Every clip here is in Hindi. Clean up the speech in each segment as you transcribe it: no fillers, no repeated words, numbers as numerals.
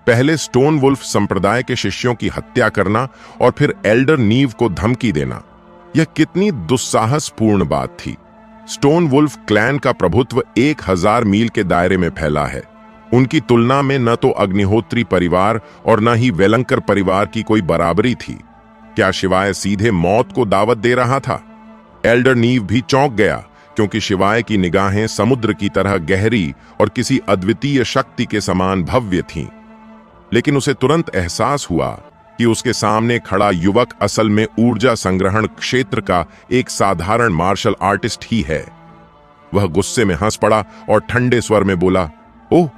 पहले स्टोन वुल्फ संप्रदाय के शिष्यों की हत्या करना और फिर एल्डर नीव को धमकी देना, यह कितनी दुस्साहसपूर्ण बात थी। स्टोन वुल्फ क्लैन का प्रभुत्व 1000 मील के दायरे में फैला है। उनकी तुलना में न तो अग्निहोत्री परिवार और न ही वेलंकर परिवार की कोई बराबरी थी। क्या शिवाय सीधे मौत को दावत दे रहा था? एल्डर नीव भी चौंक गया, क्योंकि शिवाय की निगाहें समुद्र की तरह गहरी और किसी अद्वितीय शक्ति के समान भव्य थीं। लेकिन उसे तुरंत एहसास हुआ कि उसके सामने खड़ा युवक असल में ऊर्जा संग्रहण क्षेत्र का एक साधारण मार्शल आर्टिस्ट ही है। वह गुस्से में हंस पड़ा और ठंडे स्वर में बोला, ओह,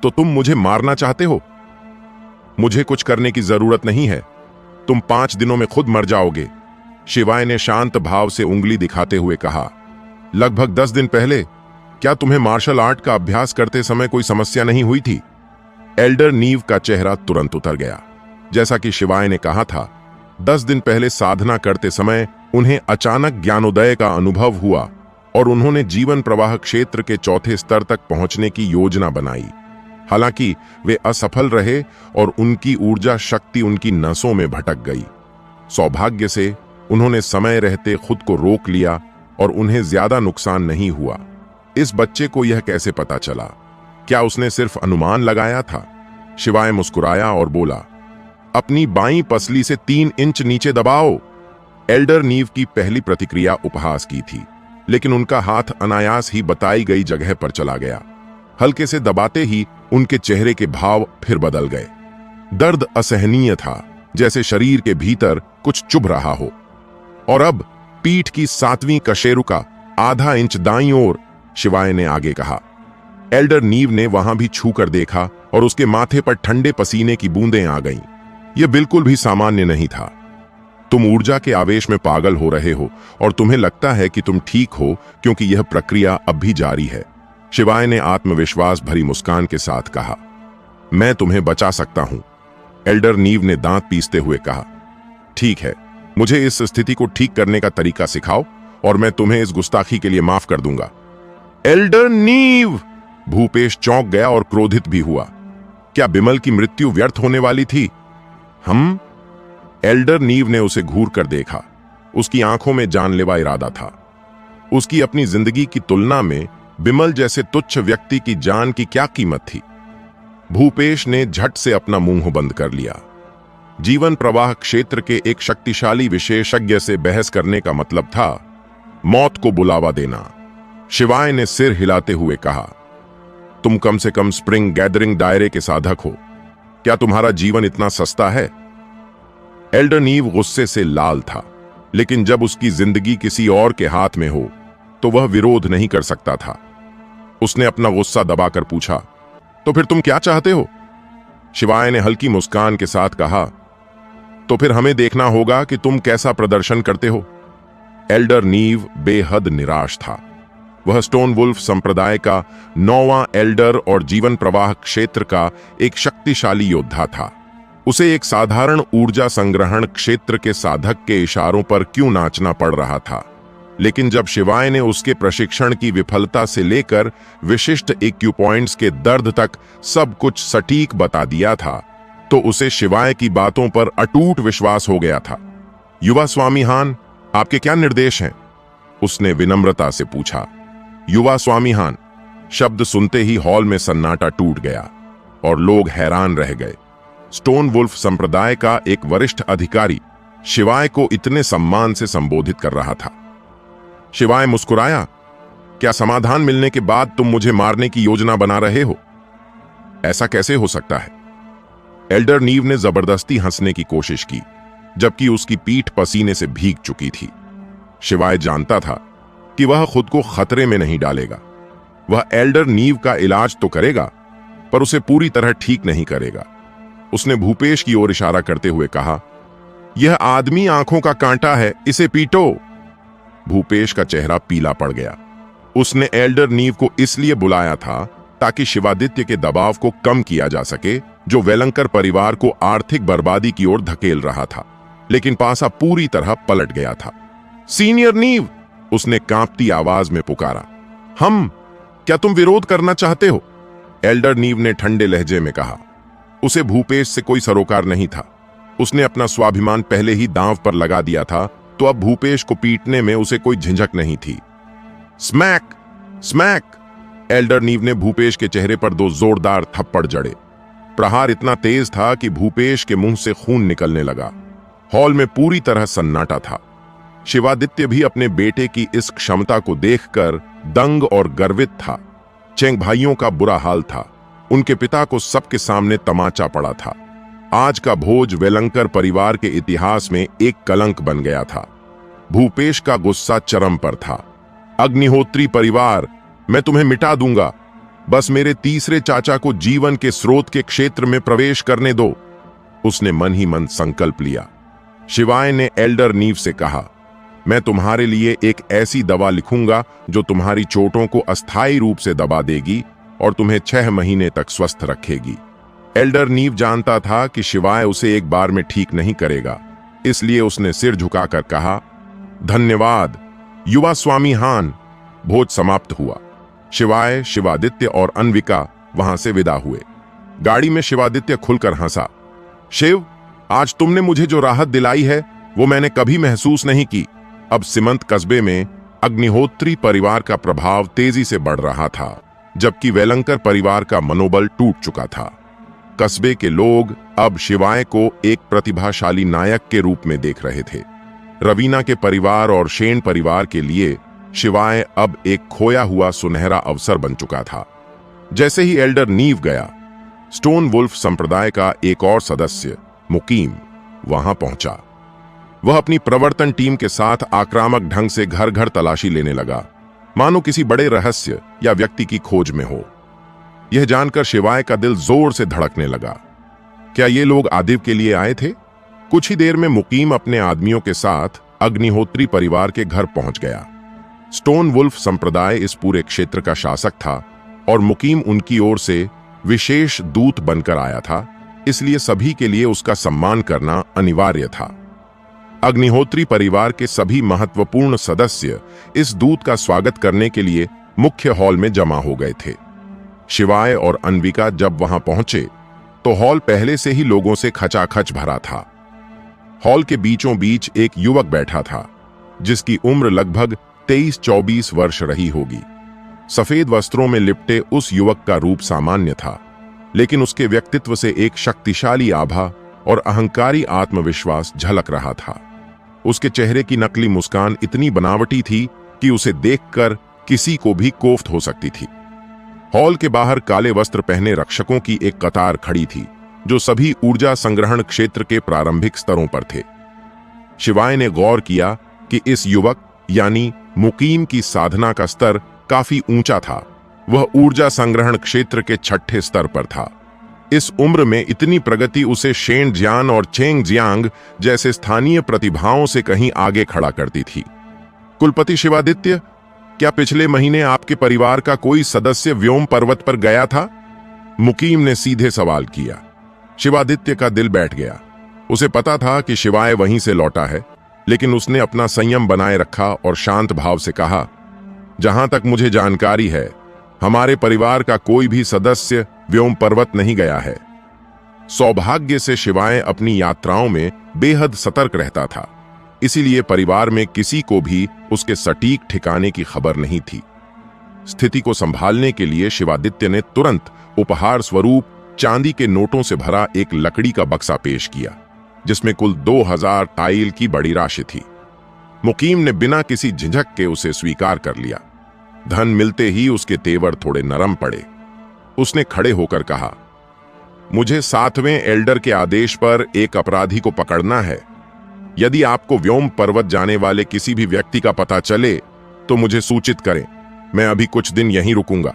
तो तुम मुझे मारना चाहते हो? मुझे कुछ करने की जरूरत नहीं है, तुम 5 दिनों में खुद मर जाओगे। शिवाय ने शांत भाव से उंगली दिखाते हुए कहा, लगभग 10 दिन पहले क्या तुम्हें मार्शल आर्ट का अभ्यास करते समय कोई समस्या नहीं हुई थी? एल्डर नीव का चेहरा तुरंत उतर गया। जैसा कि शिवाय ने कहा था, 10 दिन पहले साधना करते समय उन्हें अचानक ज्ञानोदय का अनुभव हुआ और उन्होंने जीवन प्रवाह क्षेत्र के 4थे स्तर तक पहुंचने की योजना बनाई। हालांकि वे असफल रहे और उनकी ऊर्जा शक्ति उनकी नसों में भटक गई। सौभाग्य से उन्होंने समय रहते खुद को रोक लिया और उन्हें ज्यादा नुकसान नहीं हुआ। इस बच्चे को यह कैसे पता चला? क्या उसने सिर्फ अनुमान लगाया था? शिवाय मुस्कुराया और बोला, अपनी बाईं पसली से 3 इंच नीचे दबाओ। एल्डर नीव की पहली प्रतिक्रिया उपहास की थी, लेकिन उनका हाथ अनायास ही बताई गई जगह पर चला गया। हल्के से दबाते ही उनके चेहरे के भाव फिर बदल गए। दर्द असहनीय था, जैसे शरीर के भीतर कुछ चुभ रहा हो। और अब पीठ की 7वीं कशेरुका आधा इंच दाईं ओर, शिवाय ने आगे कहा। एल्डर नीव ने वहां भी छू कर देखा और उसके माथे पर ठंडे पसीने की बूंदें आ गईं। यह बिल्कुल भी सामान्य नहीं था। तुम ऊर्जा के आवेश में पागल हो रहे हो और तुम्हें लगता है कि तुम ठीक हो, क्योंकि यह प्रक्रिया अब भी जारी है। शिवाय ने आत्मविश्वास भरी मुस्कान के साथ कहा, मैं तुम्हें बचा सकता हूं। एल्डर नीव ने दांत पीसते हुए कहा, ठीक है, मुझे इस स्थिति को ठीक करने का तरीका सिखाओ और मैं तुम्हें इस गुस्ताखी के लिए माफ कर दूंगा। एल्डर नीव! भूपेश चौंक गया और क्रोधित भी हुआ। क्या बिमल की मृत्यु व्यर्थ होने वाली थी? हम? एल्डर नीव ने उसे घूर कर देखा। उसकी आंखों में जानलेवा इरादा था। उसकी अपनी जिंदगी की तुलना में बिमल जैसे तुच्छ व्यक्ति की जान की क्या कीमत थी? भूपेश ने झट से अपना मुंह बंद कर लिया। जीवन प्रवाह क्षेत्र के एक शक्तिशाली विशेषज्ञ से बहस करने का मतलब था मौत को बुलावा देना। शिवाय ने सिर हिलाते हुए कहा, तुम कम से कम स्प्रिंग गैदरिंग दायरे के साधक हो। क्या तुम्हारा जीवन इतना सस्ता है? एल्डर नीव गुस्से से लाल था, लेकिन जब उसकी जिंदगी किसी और के हाथ में हो तो वह विरोध नहीं कर सकता था। उसने अपना गुस्सा दबाकर पूछा, तो फिर तुम क्या चाहते हो? शिवाय ने हल्की मुस्कान के साथ कहा, तो फिर हमें देखना होगा कि तुम कैसा प्रदर्शन करते हो। एल्डर नीव बेहद निराश था। वह स्टोन वुल्फ संप्रदाय का 9वां एल्डर और जीवन प्रवाह क्षेत्र का एक शक्तिशाली योद्धा था। उसे एक साधारण ऊर्जा संग्रहण क्षेत्र के साधक के इशारों पर क्यों नाचना पड़ रहा था? लेकिन जब शिवाय ने उसके प्रशिक्षण की विफलता से लेकर विशिष्ट इक्यूपॉइंट्स के दर्द तक सब कुछ सटीक बता दिया था, तो उसे शिवाय की बातों पर अटूट विश्वास हो गया था। युवा स्वामी हान, आपके क्या निर्देश हैं? उसने विनम्रता से पूछा। युवा स्वामी हान शब्द सुनते ही हॉल में सन्नाटा टूट गया और लोग हैरान रह गए। स्टोन वुल्फ संप्रदाय का एक वरिष्ठ अधिकारी शिवाय को इतने सम्मान से संबोधित कर रहा था। शिवाय मुस्कुराया, क्या समाधान मिलने के बाद तुम मुझे मारने की योजना बना रहे हो? ऐसा कैसे हो सकता है? एल्डर नीव ने जबरदस्ती हंसने की कोशिश की, जबकि उसकी पीठ पसीने से भीग चुकी थी। शिवाय जानता था कि वह खुद को खतरे में नहीं डालेगा। वह एल्डर नीव का इलाज तो करेगा, पर उसे पूरी तरह ठीक नहीं करेगा। उसने भूपेश की ओर इशारा करते हुए कहा, यह आदमी आंखों का कांटा है, इसे पीटो। भूपेश का चेहरा पीला पड़ गया। उसने एल्डर नीव को इसलिए बुलाया था ताकि शिवादित्य के दबाव को कम किया जा सके, जो वेलंकर परिवार को आर्थिक बर्बादी की ओर धकेल रहा था। लेकिन पासा पूरी तरह पलट गया था। सीनियर नीव, उसने कांपती आवाज में पुकारा। हम? क्या तुम विरोध करना चाहते हो? एल्डर नीव ने ठंडे लहजे में कहा। उसे भूपेश से कोई सरोकार नहीं था। उसने अपना स्वाभिमान पहले ही दांव पर लगा दिया था, तो अब भूपेश को पीटने में उसे कोई झिझक नहीं थी। Smack smack! एल्डर नीव ने भूपेश के चेहरे पर 2 जोरदार थप्पड़ जड़े। प्रहार इतना तेज था कि भूपेश के मुंह से खून निकलने लगा। हॉल में पूरी तरह सन्नाटा था। शिवादित्य भी अपने बेटे की इस क्षमता को देखकर दंग और गर्वित था। चेंग भाइयों का बुरा हाल था। उनके पिता को सबके सामने तमाचा पड़ा था। आज का भोज वेलंकर परिवार के इतिहास में एक कलंक बन गया था। भूपेश का गुस्सा चरम पर था। अग्निहोत्री परिवार, मैं तुम्हें मिटा दूंगा। बस मेरे तीसरे चाचा को जीवन के स्रोत के क्षेत्र में प्रवेश करने दो। उसने मन ही मन संकल्प लिया। शिवाय ने एल्डर नीव से कहा, मैं तुम्हारे लिए एक ऐसी दवा लिखूंगा जो तुम्हारी चोटों को अस्थायी रूप से दबा देगी और तुम्हें 6 महीने तक स्वस्थ रखेगी। एल्डर नीव जानता था कि शिवाय उसे एक बार में ठीक नहीं करेगा, इसलिए उसने सिर झुकाकर कहा, धन्यवाद युवा स्वामी हान। भोज समाप्त हुआ। शिवाय, शिवादित्य और अन्विका वहां से विदा हुए। गाड़ी में शिवादित्य खुलकर हंसा। शिव, आज तुमने मुझे जो राहत दिलाई है वो मैंने कभी महसूस नहीं की। अब सीमंत कस्बे में अग्निहोत्री परिवार का प्रभाव तेजी से बढ़ रहा था, जबकि वेलंकर परिवार का मनोबल टूट चुका था। कस्बे के लोग अब शिवाय को एक प्रतिभाशाली नायक के रूप में देख रहे थे। रवीना के परिवार और शेन परिवार के लिए शिवाय अब एक खोया हुआ सुनहरा अवसर बन चुका था। जैसे ही एल्डर नीव गया, स्टोन वुल्फ संप्रदाय का एक और सदस्य मुकीम वहां पहुंचा। वह अपनी प्रवर्तन टीम के साथ आक्रामक ढंग से घर घर तलाशी लेने लगा, मानो किसी बड़े रहस्य या व्यक्ति की खोज में हो। यह जानकर शिवाय का दिल जोर से धड़कने लगा। क्या ये लोग आदिव के लिए आए थे? कुछ ही देर में मुकीम अपने आदमियों के साथ अग्निहोत्री परिवार के घर पहुंच गया। स्टोन वुल्फ संप्रदाय इस पूरे क्षेत्र का शासक था और मुकीम उनकी ओर से विशेष दूत बनकर आया था, इसलिए सभी के लिए उसका सम्मान करना अनिवार्य था। अग्निहोत्री परिवार के सभी महत्वपूर्ण सदस्य इस दूत का स्वागत करने के लिए मुख्य हॉल में जमा हो गए थे। शिवाय और अन्विका जब वहां पहुंचे तो हॉल पहले से ही लोगों से खचाखच भरा था। हॉल के बीचों बीच एक युवक बैठा था, जिसकी उम्र लगभग 23-24 वर्ष रही होगी। सफेद वस्त्रों में लिपटे उस युवक का रूप सामान्य था, लेकिन उसके व्यक्तित्व से एक शक्तिशाली आभा और अहंकारी आत्मविश्वास झलक रहा था। उसके चेहरे की नकली मुस्कान इतनी बनावटी थी कि उसे देखकर किसी को भी कोफ्त हो सकती थी। हॉल के बाहर काले वस्त्र पहने रक्षकों की एक कतार खड़ी थी, जो सभी ऊर्जा संग्रहण क्षेत्र के प्रारंभिक स्तरों पर थे। शिवाय ने गौर किया कि इस युवक यानी मुकीम की साधना का स्तर काफी ऊंचा था। वह ऊर्जा संग्रहण क्षेत्र के 6ठे स्तर पर था। इस उम्र में इतनी प्रगति उसे शेन जियान और चेंग जियांग जैसे स्थानीय प्रतिभाओं से कहीं आगे खड़ा करती थी। कुलपति शिवादित्य, क्या पिछले महीने आपके परिवार का कोई सदस्य व्योम पर्वत पर गया था? मुकीम ने सीधे सवाल किया। शिवादित्य का दिल बैठ गया। उसे पता था कि शिवाय वहीं से लौटा है, लेकिन उसने अपना संयम बनाए रखा और शांत भाव से कहा, जहां तक मुझे जानकारी है, हमारे परिवार का कोई भी सदस्य व्योम पर्वत नहीं गया है। सौभाग्य से शिवाय अपनी यात्राओं में बेहद सतर्क रहता था, इसीलिए परिवार में किसी को भी उसके सटीक ठिकाने की खबर नहीं थी। स्थिति को संभालने के लिए शिवादित्य ने तुरंत उपहार स्वरूप चांदी के नोटों से भरा एक लकड़ी का बक्सा पेश किया, जिसमें कुल 2000 टाइल की बड़ी राशि थी। मुकीम ने बिना किसी झिझक के उसे स्वीकार कर लिया। धन मिलते ही उसके तेवर थोड़े नरम पड़े। उसने खड़े होकर कहा, मुझे 7वें एल्डर के आदेश पर एक अपराधी को पकड़ना है। यदि आपको व्योम पर्वत जाने वाले किसी भी व्यक्ति का पता चले तो मुझे सूचित करें। मैं अभी कुछ दिन यहीं रुकूंगा।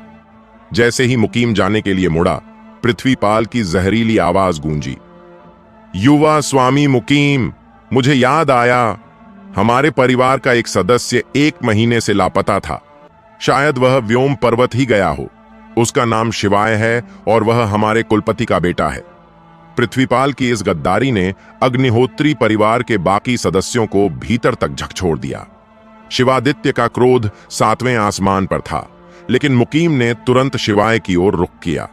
जैसे ही मुकीम जाने के लिए मुड़ा, पृथ्वीपाल की जहरीली आवाज गूंजी, युवा स्वामी मुकीम, मुझे याद आया, हमारे परिवार का एक सदस्य 1 महीने से लापता था। शायद वह व्योम पर्वत ही गया हो। उसका नाम शिवाय है और वह हमारे कुलपति का बेटा है। पृथ्वीपाल की इस गद्दारी ने अग्निहोत्री परिवार के बाकी सदस्यों को भीतर तक झकझोर दिया। शिवादित्य का क्रोध 7वें आसमान पर था, लेकिन मुकीम ने तुरंत शिवाय की ओर रुख किया।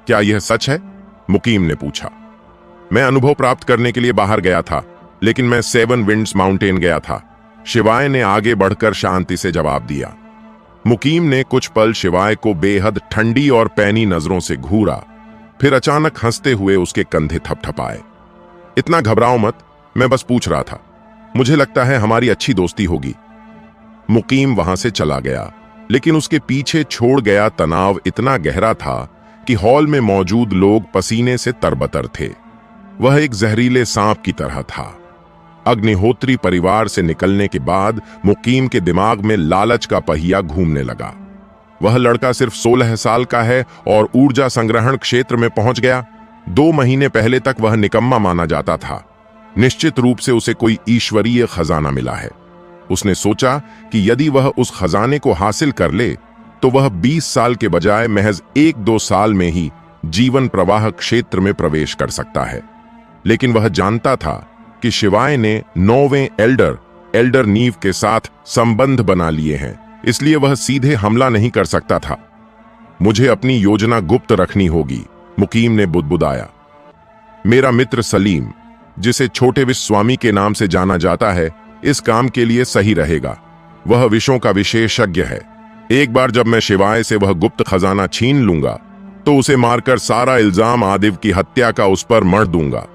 क्या यह सच है? मुकीम ने पूछा। मैं अनुभव प्राप्त करने के लिए बाहर गया था, लेकिन मैं 7 विंड्स माउंटेन गया था, शिवाय ने आगे बढ़कर शांति से जवाब दिया। मुकीम ने कुछ पल शिवाय को बेहद ठंडी और पैनी नजरों से घूरा, फिर अचानक हंसते हुए उसके कंधे थपथपाए। इतना घबराओ मत, मैं बस पूछ रहा था, मुझे लगता है हमारी अच्छी दोस्ती होगी। मुकीम वहां से चला गया, लेकिन उसके पीछे छोड़ गया तनाव इतना गहरा था कि हॉल में मौजूद लोग पसीने से तरबतर थे। वह एक जहरीले सांप की तरह था। अग्निहोत्री परिवार से निकलने के बाद मुकीम के दिमाग में लालच का पहिया घूमने लगा। वह लड़का सिर्फ 16 साल का है और ऊर्जा संग्रहण क्षेत्र में पहुंच गया। 2 महीने पहले तक वह निकम्मा माना जाता था। निश्चित रूप से उसे कोई ईश्वरीय खजाना मिला है। उसने सोचा कि यदि वह उस खजाने को हासिल कर ले तो वह 20 साल के बजाय महज 1-2 साल में ही जीवन प्रवाह क्षेत्र में प्रवेश कर सकता है। लेकिन वह जानता था कि शिवाय ने 9वें एल्डर नीव के साथ संबंध बना लिए हैं, इसलिए वह सीधे हमला नहीं कर सकता था। मुझे अपनी योजना गुप्त रखनी होगी, मुकीम ने बुदबुदाया। मेरा मित्र सलीम, जिसे छोटे विश्व स्वामी के नाम से जाना जाता है, इस काम के लिए सही रहेगा। वह विषयों का विशेषज्ञ है। एक बार जब मैं शिवाय से वह गुप्त खजाना छीन लूंगा तो उसे मारकर सारा इल्जाम आदिव की हत्या का उस पर मढ़ दूंगा।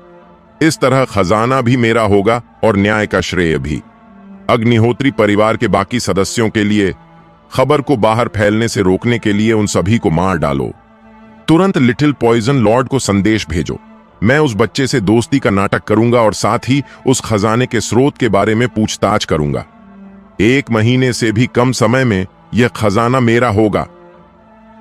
इस तरह खजाना भी मेरा होगा और न्याय का श्रेय भी। अग्निहोत्री परिवार के बाकी सदस्यों के लिए खबर को बाहर फैलने से रोकने के लिए उन सभी को मार डालो। तुरंत लिटिल पॉइजन लॉर्ड को संदेश भेजो। मैं उस बच्चे से दोस्ती का नाटक करूंगा और साथ ही उस खजाने के स्रोत के बारे में पूछताछ करूंगा। 1 महीने से भी कम समय में यह खजाना मेरा होगा।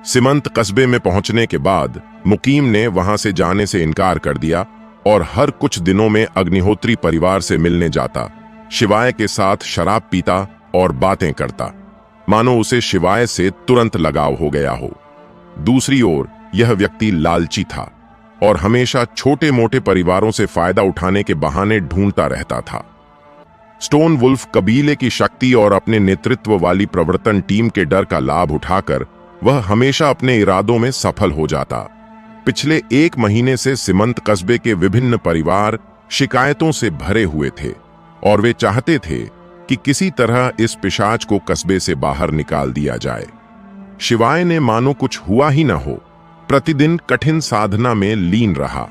सीमंत कस्बे में पहुंचने के बाद मुकीम ने वहां से जाने से इनकार कर दिया और हर कुछ दिनों में अग्निहोत्री परिवार से मिलने जाता, शिवाय के साथ शराब पीता और बातें करता, मानो उसे शिवाय से तुरंत लगाव हो गया हो। दूसरी ओर यह व्यक्ति लालची था और हमेशा छोटे मोटे परिवारों से फायदा उठाने के बहाने ढूंढता रहता था। स्टोन वुल्फ कबीले की शक्ति और अपने नेतृत्व वाली प्रवर्तन टीम के डर का लाभ उठाकर वह हमेशा अपने इरादों में सफल हो जाता। पिछले 1 महीने से सीमंत कस्बे के विभिन्न परिवार शिकायतों से भरे हुए थे और वे चाहते थे कि किसी तरह इस पिशाच को कस्बे से बाहर निकाल दिया जाए। शिवाय ने मानो कुछ हुआ ही न हो, प्रतिदिन कठिन साधना में लीन रहा।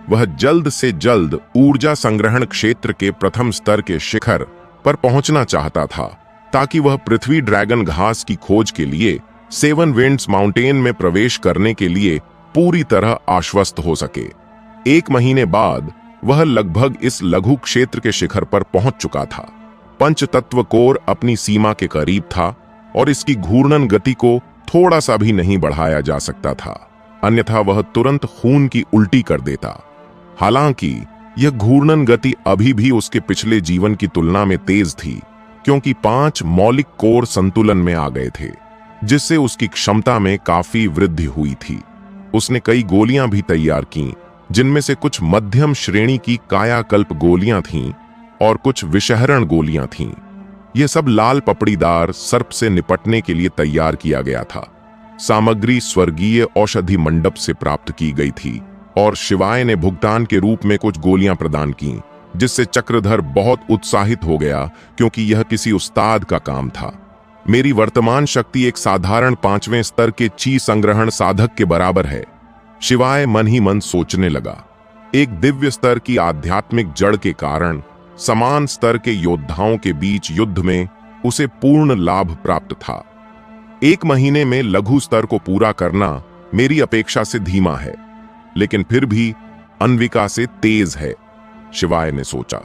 वह जल्द से जल्द ऊर्जा संग्रहण क्षेत्र के प्रथम स्तर के शिखर पर पहुंचना चाहता था, ताकि वह पृथ्वी ड्रैगन घास की खोज के लिए 7 विंड्स माउंटेन में प्रवेश करने के लिए पूरी तरह आश्वस्त हो सके। 1 महीने बाद वह लगभग इस लघु क्षेत्र के शिखर पर पहुंच चुका था। पंचतत्व कोर अपनी सीमा के करीब था और इसकी घूर्णन गति को थोड़ा सा भी नहीं बढ़ाया जा सकता था, अन्यथा वह तुरंत खून की उल्टी कर देता। हालांकि यह घूर्णन गति अभी भी उसके पिछले जीवन की तुलना में तेज थी, क्योंकि 5 मौलिक कोर संतुलन में आ गए थे, जिससे उसकी क्षमता में काफी वृद्धि हुई थी। उसने कई गोलियां भी तैयार की, जिनमें से कुछ मध्यम श्रेणी की कायाकल्प गोलियां थीं और कुछ विषहरण गोलियां थीं। यह सब लाल पपड़ीदार सर्प से निपटने के लिए तैयार किया गया था। सामग्री स्वर्गीय औषधि मंडप से प्राप्त की गई थी और शिवाय ने भुगतान के रूप में कुछ गोलियां प्रदान की, जिससे चक्रधर बहुत उत्साहित हो गया, क्योंकि यह किसी उस्ताद का काम था। मेरी वर्तमान शक्ति एक साधारण 5वें स्तर के ची संग्रहण साधक के बराबर है, शिवाय मन ही मन सोचने लगा। एक दिव्य स्तर की आध्यात्मिक जड़ के कारण समान स्तर के योद्धाओं के बीच युद्ध में उसे पूर्ण लाभ प्राप्त था। 1 महीने में लघु स्तर को पूरा करना मेरी अपेक्षा से धीमा है, लेकिन फिर भी अन्विका से तेज है, शिवाय ने सोचा।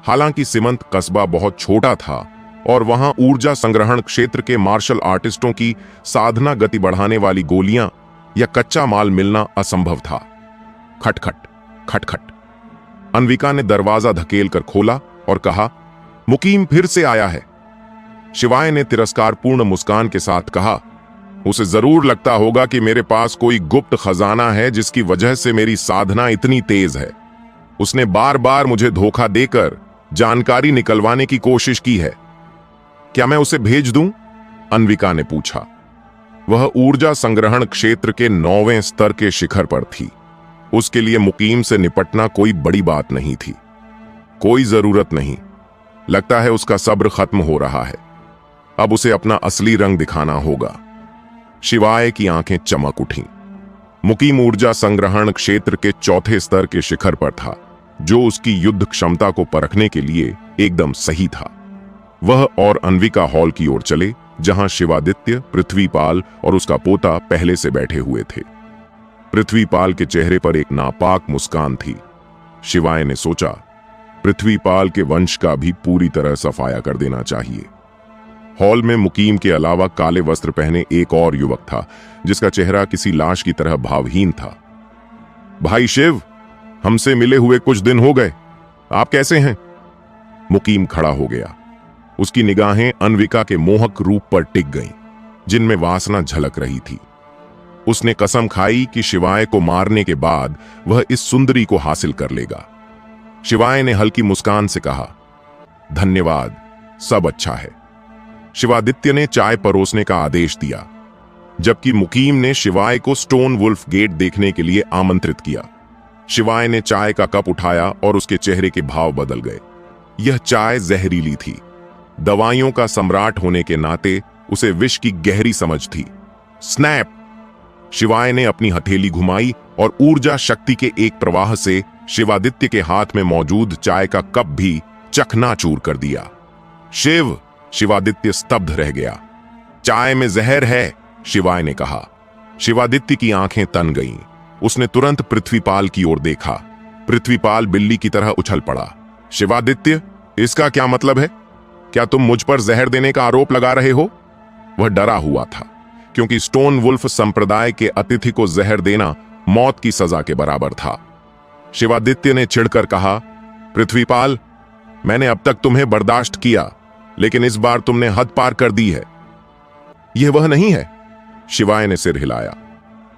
हालांकि सीमंत कस्बा बहुत छोटा था और वहां ऊर्जा संग्रहण क्षेत्र के मार्शल आर्टिस्टों की साधना गति बढ़ाने वाली गोलियां या कच्चा माल मिलना असंभव था। खटखट खटखट। अन्विका ने दरवाजा धकेलकर खोला और कहा, मुकीम फिर से आया है। शिवाय ने तिरस्कारपूर्ण मुस्कान के साथ कहा, उसे जरूर लगता होगा कि मेरे पास कोई गुप्त खजाना है जिसकी वजह से मेरी साधना इतनी तेज है। उसने बार बार मुझे धोखा देकर जानकारी निकलवाने की कोशिश की है। क्या मैं उसे भेज दूं? अन्विका ने पूछा। वह ऊर्जा संग्रहण क्षेत्र के 9वें स्तर के शिखर पर थी। उसके लिए मुकीम से निपटना कोई बड़ी बात नहीं थी। कोई जरूरत नहीं। लगता है उसका सब्र खत्म हो रहा है। अब उसे अपना असली रंग दिखाना होगा। शिवाय की आंखें चमक उठीं। मुकीम ऊर्जा संग्रहण क्षेत्र के चौथे स्तर के शिखर पर था, जो उसकी युद्ध क्षमता को परखने के लिए एकदम सही था। वह और अन्विका हॉल की ओर चले, जहां शिवादित्य, पृथ्वीपाल और उसका पोता पहले से बैठे हुए थे। पृथ्वीपाल के चेहरे पर एक नापाक मुस्कान थी। शिवाय ने सोचा, पृथ्वीपाल के वंश का भी पूरी तरह सफाया कर देना चाहिए। हॉल में मुकीम के अलावा काले वस्त्र पहने एक और युवक था, जिसका चेहरा किसी लाश की तरह भावहीन था। भाई शिव, हमसे मिले हुए कुछ दिन हो गए, आप कैसे हैं? मुकीम खड़ा हो गया। उसकी निगाहें अन्विका के मोहक रूप पर टिक गईं, जिनमें वासना झलक रही थी। उसने कसम खाई कि शिवाय को मारने के बाद वह इस सुंदरी को हासिल कर लेगा। शिवाय ने हल्की मुस्कान से कहा, धन्यवाद, सब अच्छा है। शिवादित्य ने चाय परोसने का आदेश दिया, जबकि मुकीम ने शिवाय को स्टोन वुल्फ गेट देखने के लिए आमंत्रित किया। शिवाय ने चाय का कप उठाया और उसके चेहरे के भाव बदल गए। यह चाय जहरीली थी। दवाइयों का सम्राट होने के नाते उसे विष की गहरी समझ थी। स्नैप! शिवाय ने अपनी हथेली घुमाई और ऊर्जा शक्ति के एक प्रवाह से शिवादित्य के हाथ में मौजूद चाय का कप भी चकनाचूर कर दिया। शिव! शिवादित्य स्तब्ध रह गया। चाय में जहर है, शिवाय ने कहा। शिवादित्य की आंखें तन गईं। उसने तुरंत पृथ्वीपाल की ओर देखा। पृथ्वीपाल बिल्ली की तरह उछल पड़ा। शिवादित्य, इसका क्या मतलब है? क्या तुम मुझ पर जहर देने का आरोप लगा रहे हो? वह डरा हुआ था, क्योंकि स्टोन वुल्फ संप्रदाय के अतिथि को जहर देना मौत की सजा के बराबर था। शिवादित्य ने चिढ़कर कहा, पृथ्वीपाल, मैंने अब तक तुम्हें बर्दाश्त किया, लेकिन इस बार तुमने हद पार कर दी है। यह वह नहीं है। शिवाय ने सिर हिलाया।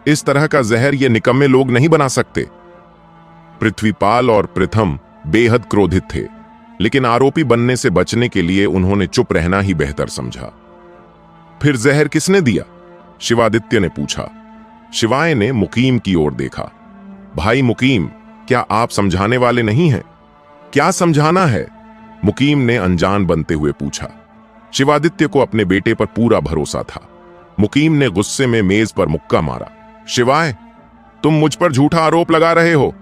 इस तरह का जहर ये निकम्मे लोग नहीं बना सकते। पृथ्वीपाल और प्रथम बेहद क्रोधित थे, लेकिन आरोपी बनने से बचने के लिए उन्होंने चुप रहना ही बेहतर समझा। फिर जहर किसने दिया? शिवादित्य ने पूछा। शिवाय ने मुकीम की ओर देखा। भाई मुकीम, क्या आप समझाने वाले नहीं हैं? क्या समझाना है? मुकीम ने अनजान बनते हुए पूछा। शिवादित्य को अपने बेटे पर पूरा भरोसा था। मुकीम ने गुस्से में मेज पर मुक्का मारा। शिवाय, तुम मुझ पर झूठा आरोप लगा रहे हो।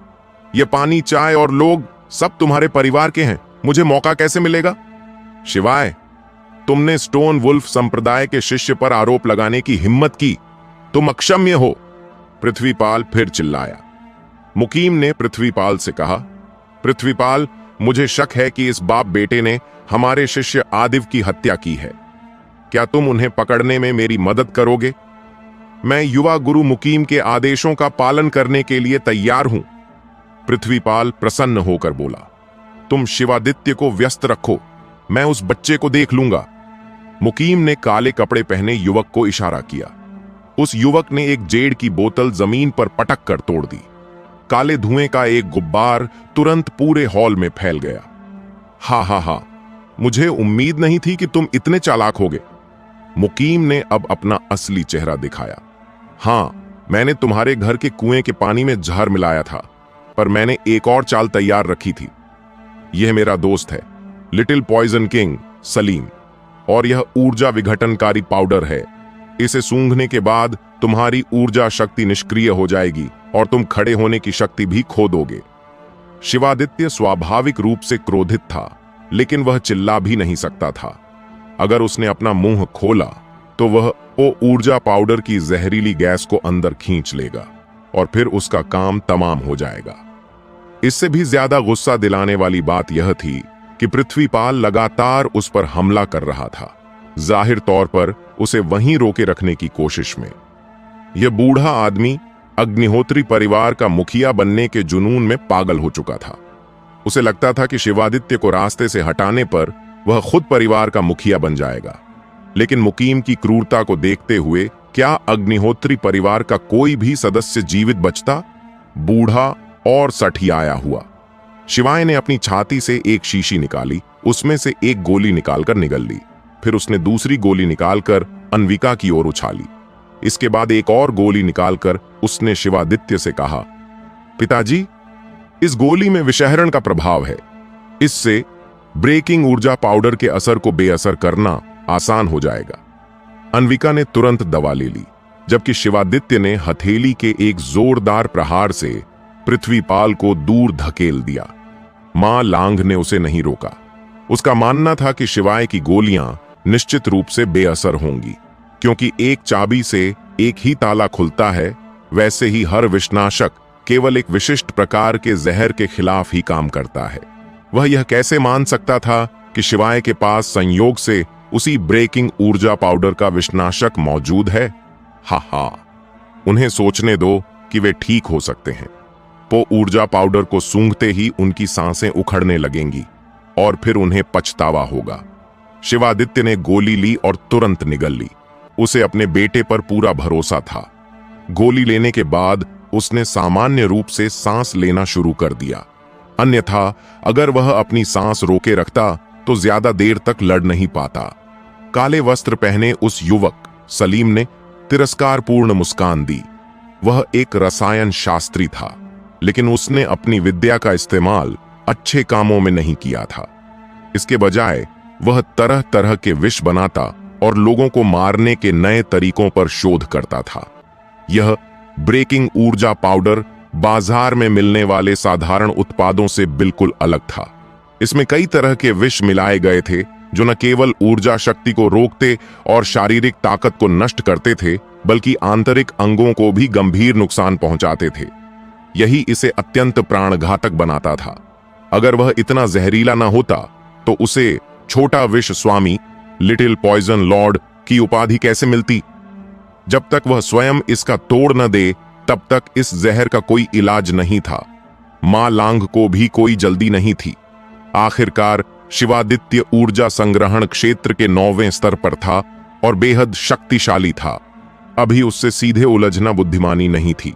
यह पानी, चाय और लोग सब तुम्हारे परिवार के हैं। मुझे मौका कैसे मिलेगा? शिवाय, तुमने स्टोन वुल्फ संप्रदाय के शिष्य पर आरोप लगाने की हिम्मत की। तुम अक्षम्य हो। पृथ्वीपाल फिर चिल्लाया। मुकीम ने पृथ्वीपाल से कहा, पृथ्वीपाल, मुझे शक है कि इस बाप बेटे ने हमारे शिष्य आदिव की हत्या की है। क्या तुम उन्हें पकड़ने में मेरी मदद करोगे? मैं युवा गुरु मुकीम के आदेशों का पालन करने के लिए तैयार हूं। पृथ्वीपाल प्रसन्न होकर बोला, तुम शिवादित्य को व्यस्त रखो, मैं उस बच्चे को देख लूंगा। मुकीम ने काले कपड़े पहने युवक को इशारा किया। उस युवक ने एक जेड की बोतल जमीन पर पटक कर तोड़ दी। काले धुएं का एक गुब्बार तुरंत पूरे हॉल में फैल गया। हा, मुझे उम्मीद नहीं थी कि तुम इतने चालाक होगे। मुकीम ने अब अपना असली चेहरा दिखाया। हां, मैंने तुम्हारे घर के कुएं के पानी में जहर मिलाया था, पर मैंने एक और चाल तैयार रखी थी। यह मेरा दोस्त है, लिटिल पॉइजन किंग सलीम, और यह ऊर्जा विघटनकारी पाउडर है। इसे सूंघने के बाद तुम्हारी ऊर्जा शक्ति निष्क्रिय हो जाएगी और तुम खड़े होने की शक्ति भी खो दोगे। शिवादित्य स्वाभाविक रूप से क्रोधित था, लेकिन वह चिल्ला भी नहीं सकता था। अगर उसने अपना मुंह खोला तो वह वो ऊर्जा पाउडर की जहरीली गैस को अंदर खींच लेगा और फिर उसका काम तमाम हो जाएगा। इससे भी ज्यादा गुस्सा दिलाने वाली बात यह थी कि पृथ्वीपाल लगातार उस पर हमला कर रहा था, जाहिर तौर पर उसे वहीं रोके रखने की कोशिश में। यह बूढ़ा आदमी अग्निहोत्री परिवार का मुखिया बनने के जुनून में पागल हो चुका था। उसे लगता था कि शिवादित्य को रास्ते से हटाने पर वह खुद परिवार का मुखिया बन जाएगा। लेकिन मुकीम की क्रूरता को देखते हुए क्या अग्निहोत्री परिवार का कोई भी सदस्य जीवित बचता? बूढ़ा और सठियाया हुआ। शिवाय ने अपनी छाती से एक शीशी निकाली, उसमें से एक गोली निकालकर निगल ली। फिर उसने दूसरी गोली निकालकर अन्विका की ओर उछाली। इसके बाद एक और गोली निकालकर उसने शिवादित्य से कहा, पिताजी, इस गोली में विषहरण का प्रभाव है। इससे ब्रेकिंग ऊर्जा पाउडर के असर को बेअसर करना आसान हो जाएगा। अन्विका ने तुरंत दवा ले ली, जबकि शिवादित्य ने हथेली के एक जोरदार प्रहार से पृथ्वीपाल को दूर धकेल दिया। मां लांघ ने उसे नहीं रोका। उसका मानना था कि शिवाय की गोलियां निश्चित रूप से बेअसर होंगी, क्योंकि एक चाबी से एक ही ताला खुलता है, वैसे ही हर विषनाशक केवल एक विशिष्ट प्रकार के जहर के खिलाफ ही काम करता है। वह यह कैसे मान सकता था कि शिवाय के पास संयोग से उसी ब्रेकिंग ऊर्जा पाउडर का विषनाशक मौजूद है? हा, उन्हें सोचने दो कि वे ठीक हो सकते हैं। वो ऊर्जा पाउडर को सूंघते ही उनकी सांसें उखड़ने लगेंगी और फिर उन्हें पछतावा होगा। शिवादित्य ने गोली ली और तुरंत निगल ली। उसे अपने बेटे पर पूरा भरोसा था। गोली लेने के बाद उसने सामान्य रूप से सांस लेना शुरू कर दिया। अन्यथा अगर वह अपनी सांस रोके रखता तो ज्यादा देर तक लड़ नहीं पाता। काले वस्त्र पहने उस युवक सलीम ने तिरस्कारपूर्ण मुस्कान दी। वह एक रसायन शास्त्री था, लेकिन उसने अपनी विद्या का इस्तेमाल अच्छे कामों में नहीं किया था। इसके बजाय वह तरह तरह के विष बनाता और लोगों को मारने के नए तरीकों पर शोध करता था। यह ब्रेकिंग ऊर्जा पाउडर बाजार में मिलने वाले साधारण उत्पादों से बिल्कुल अलग था। इसमें कई तरह के विष मिलाए गए थे, जो न केवल ऊर्जा शक्ति को रोकते और शारीरिक ताकत को नष्ट करते थे, बल्कि आंतरिक अंगों को भी गंभीर नुकसान पहुंचाते थे। यही इसे अत्यंत प्राणघातक बनाता था। अगर वह इतना जहरीला न होता तो उसे छोटा विष स्वामी, लिटिल पॉइजन लॉर्ड की उपाधि कैसे मिलती? जब तक वह स्वयं इसका तोड़ न दे, तब तक इस जहर का कोई इलाज नहीं था। मां लांघ को भी कोई जल्दी नहीं थी। आखिरकार शिवादित्य ऊर्जा संग्रहण क्षेत्र के 9वें स्तर पर था और बेहद शक्तिशाली था। अभी उससे सीधे उलझना बुद्धिमानी नहीं थी।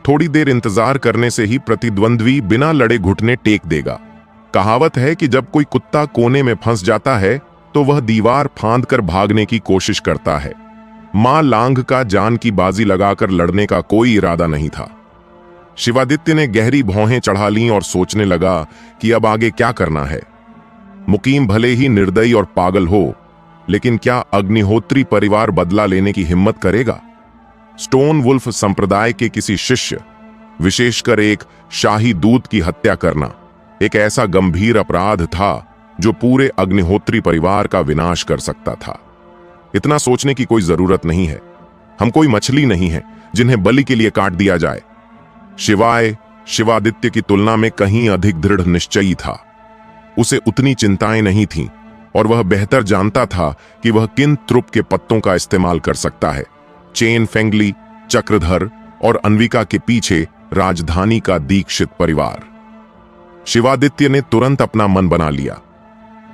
थोड़ी देर इंतजार करने से ही प्रतिद्वंद्वी बिना लड़े घुटने टेक देगा। कहावत है कि जब कोई कुत्ता कोने में फंस जाता है तो वह दीवार फांद कर भागने की कोशिश करता है। मां लांघ का जान की बाजी लगाकर लड़ने का कोई इरादा नहीं था। शिवादित्य ने गहरी भौहें चढ़ा लीं और सोचने लगा कि अब आगे क्या करना है। मुकीम भले ही निर्दयी और पागल हो, लेकिन क्या अग्निहोत्री परिवार बदला लेने की हिम्मत करेगा? स्टोन वुल्फ संप्रदाय के किसी शिष्य, विशेषकर एक शाही दूत की हत्या करना एक ऐसा गंभीर अपराध था जो पूरे अग्निहोत्री परिवार का विनाश कर सकता था। इतना सोचने की कोई जरूरत नहीं है। हम कोई मछली नहीं है जिन्हें बलि के लिए काट दिया जाए। शिवाय शिवादित्य की तुलना में कहीं अधिक दृढ़ निश्चयी था। उसे उतनी चिंताएं नहीं थीं और वह बेहतर जानता था कि वह किन त्रुप के पत्तों का इस्तेमाल कर सकता है। चेन फेंगली, चक्रधर और अन्विका के पीछे राजधानी का दीक्षित परिवार। शिवादित्य ने तुरंत अपना मन बना लिया।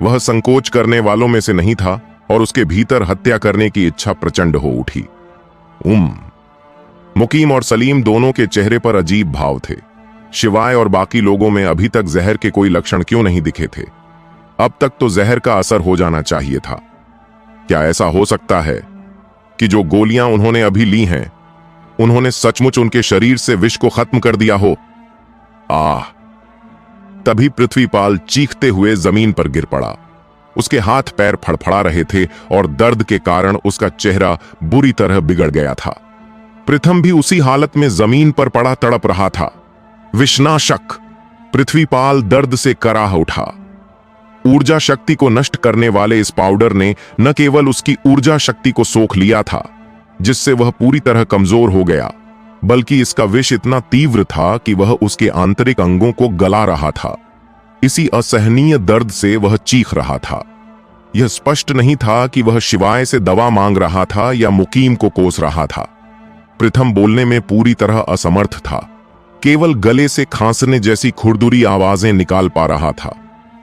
वह संकोच करने वालों में से नहीं था और उसके भीतर हत्या करने की इच्छा प्रचंड हो उठी। मुकीम और सलीम दोनों के चेहरे पर अजीब भाव थे। शिवाय और बाकी लोगों में अभी तक जहर के कोई लक्षण क्यों नहीं दिखे थे? अब तक तो जहर का असर हो जाना चाहिए था। क्या ऐसा हो सकता है कि जो गोलियां उन्होंने अभी ली हैं, उन्होंने सचमुच उनके शरीर से विष को खत्म कर दिया हो? तभी पृथ्वीपाल चीखते हुए जमीन पर गिर पड़ा। उसके हाथ पैर फड़फड़ा रहे थे और दर्द के कारण उसका चेहरा बुरी तरह बिगड़ गया था। प्रथम भी उसी हालत में जमीन पर पड़ा तड़प रहा था। विषनाशक! पृथ्वीपाल दर्द से कराह उठा। ऊर्जा शक्ति को नष्ट करने वाले इस पाउडर ने न केवल उसकी ऊर्जा शक्ति को सोख लिया था, जिससे वह पूरी तरह कमजोर हो गया, बल्कि इसका विष इतना तीव्र था कि वह उसके आंतरिक अंगों को गला रहा था। इसी असहनीय दर्द से वह चीख रहा था। यह स्पष्ट नहीं था कि वह शिवाय से दवा मांग रहा था या मुकीम को कोस रहा था। प्रथम बोलने में पूरी तरह असमर्थ था, केवल गले से खांसने जैसी खुरदुरी आवाजें निकाल पा रहा था।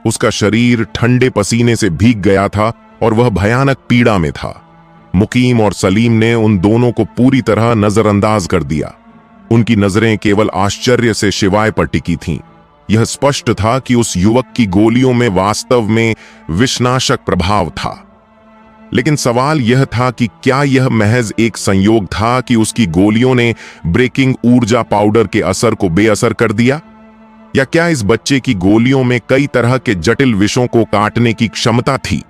उसका शरीर ठंडे पसीने से भीग गया था और वह भयानक पीड़ा में था। मुकीम और सलीम ने उन दोनों को पूरी तरह नजरअंदाज कर दिया। उनकी नजरें केवल आश्चर्य से शिवाय पर टिकी थीं। यह स्पष्ट था कि उस युवक की गोलियों में वास्तव में विषनाशक प्रभाव था। लेकिन सवाल यह था कि क्या यह महज एक संयोग था कि उसकी गोलियों ने ब्रेकिंग ऊर्जा पाउडर के असर को बेअसर कर दिया, या क्या इस बच्चे की गोलियों में कई तरह के जटिल विषों को काटने की क्षमता थी?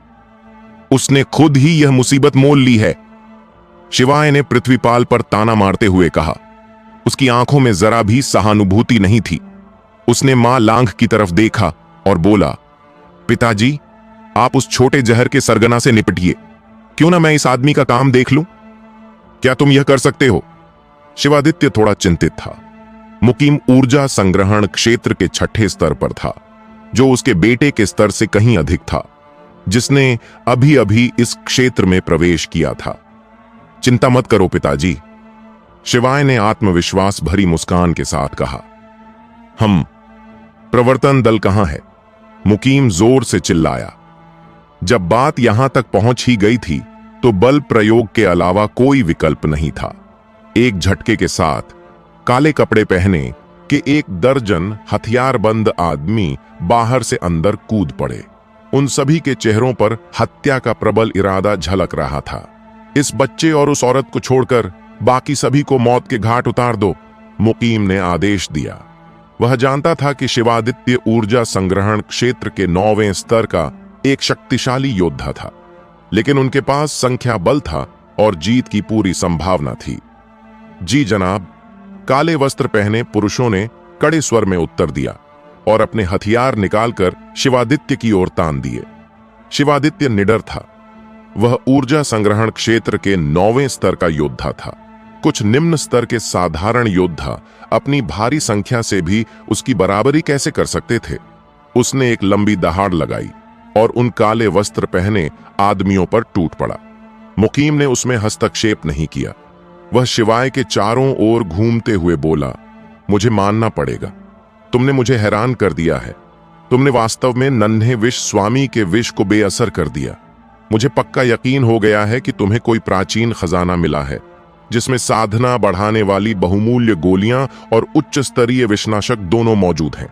उसने खुद ही यह मुसीबत मोल ली है, शिवाय ने पृथ्वीपाल पर ताना मारते हुए कहा। उसकी आंखों में जरा भी सहानुभूति नहीं थी। उसने मां लांघ की तरफ देखा और बोला, पिताजी, आप उस छोटे जहर के सरगना से निपटिए। क्यों ना मैं इस आदमी का काम देख लूं? क्या तुम यह कर सकते हो? शिवादित्य थोड़ा चिंतित था। मुकीम ऊर्जा संग्रहण क्षेत्र के 6ठे स्तर पर था, जो उसके बेटे के स्तर से कहीं अधिक था, जिसने अभी अभी इस क्षेत्र में प्रवेश किया था। चिंता मत करो पिताजी, शिवाय ने आत्मविश्वास भरी मुस्कान के साथ कहा। हम प्रवर्तन दल कहां है? मुकीम जोर से चिल्लाया। जब बात यहां तक पहुंच ही गई थी तो बल प्रयोग के अलावा कोई विकल्प नहीं था। एक झटके के साथ काले कपड़े पहने के 1 दर्जन हथियारबंद आदमी बाहर से अंदर कूद पड़े। उन सभी के चेहरों पर हत्या का प्रबल इरादा झलक रहा था। इस बच्चे और उस औरत को छोड़कर बाकी सभी को मौत के घाट उतार दो, मुकीम ने आदेश दिया। वह जानता था कि शिवादित्य ऊर्जा संग्रहण क्षेत्र के 9वें स्तर का एक शक्तिशाली योद्धा था, लेकिन उनके पास संख्या बल था और जीत की पूरी संभावना थी। जी जनाब, काले वस्त्र पहने पुरुषों ने कड़े स्वर में उत्तर दिया और अपने हथियार निकालकर शिवादित्य की ओर तान दिए। शिवादित्य निडर था। वह ऊर्जा संग्रहण क्षेत्र के 9वें स्तर का योद्धा था। कुछ निम्न स्तर के साधारण योद्धा अपनी भारी संख्या से भी उसकी बराबरी कैसे कर सकते थे? उसने एक लंबी दहाड़ लगाई और उन काले वस्त्र पहने आदमियों पर टूट पड़ा। मुकीम ने उसमें हस्तक्षेप नहीं किया। वह शिवाय के चारों ओर घूमते हुए बोला, मुझे मानना पड़ेगा, तुमने मुझे हैरान कर दिया है। तुमने वास्तव में नन्हे विष स्वामी के विष को बेअसर कर दिया। मुझे पक्का यकीन हो गया है कि तुम्हें कोई प्राचीन खजाना मिला है, जिसमें साधना बढ़ाने वाली बहुमूल्य गोलियां और उच्च स्तरीय विषनाशक दोनों मौजूद हैं।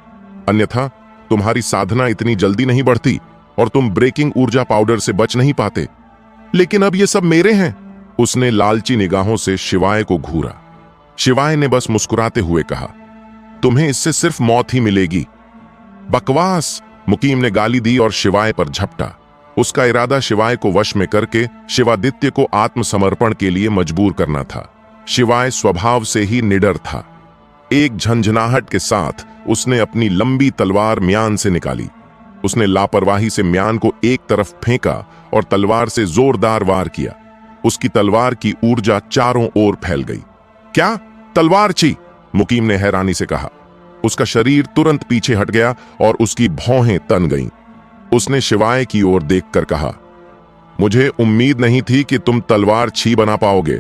अन्यथा तुम्हारी साधना इतनी जल्दी नहीं बढ़ती और तुम ब्रेकिंग ऊर्जा पाउडर से बच नहीं पाते। लेकिन अब ये सब मेरे हैं। उसने लालची निगाहों से शिवाय को घूरा। शिवाय ने बस मुस्कुराते हुए कहा, तुम्हें इससे सिर्फ मौत ही मिलेगी। बकवास, मुकीम ने गाली दी और शिवाय पर झपटा। उसका इरादा शिवाय को वश में करके शिवादित्य को आत्मसमर्पण के लिए मजबूर करना था। शिवाय स्वभाव से ही निडर था। एक झंझनाहट के साथ उसने अपनी लंबी तलवार म्यान से निकाली। उसने लापरवाही से म्यान को एक तरफ फेंका और तलवार से जोरदार वार किया। उसकी तलवार की ऊर्जा चारों ओर फैल गई। क्या तलवार छी? मुकीम ने हैरानी से कहा। उसका शरीर तुरंत पीछे हट गया और उसकी भौहें तन गईं। उसने शिवाय की ओर देखकर कहा, मुझे उम्मीद नहीं थी कि तुम तलवार छी बना पाओगे।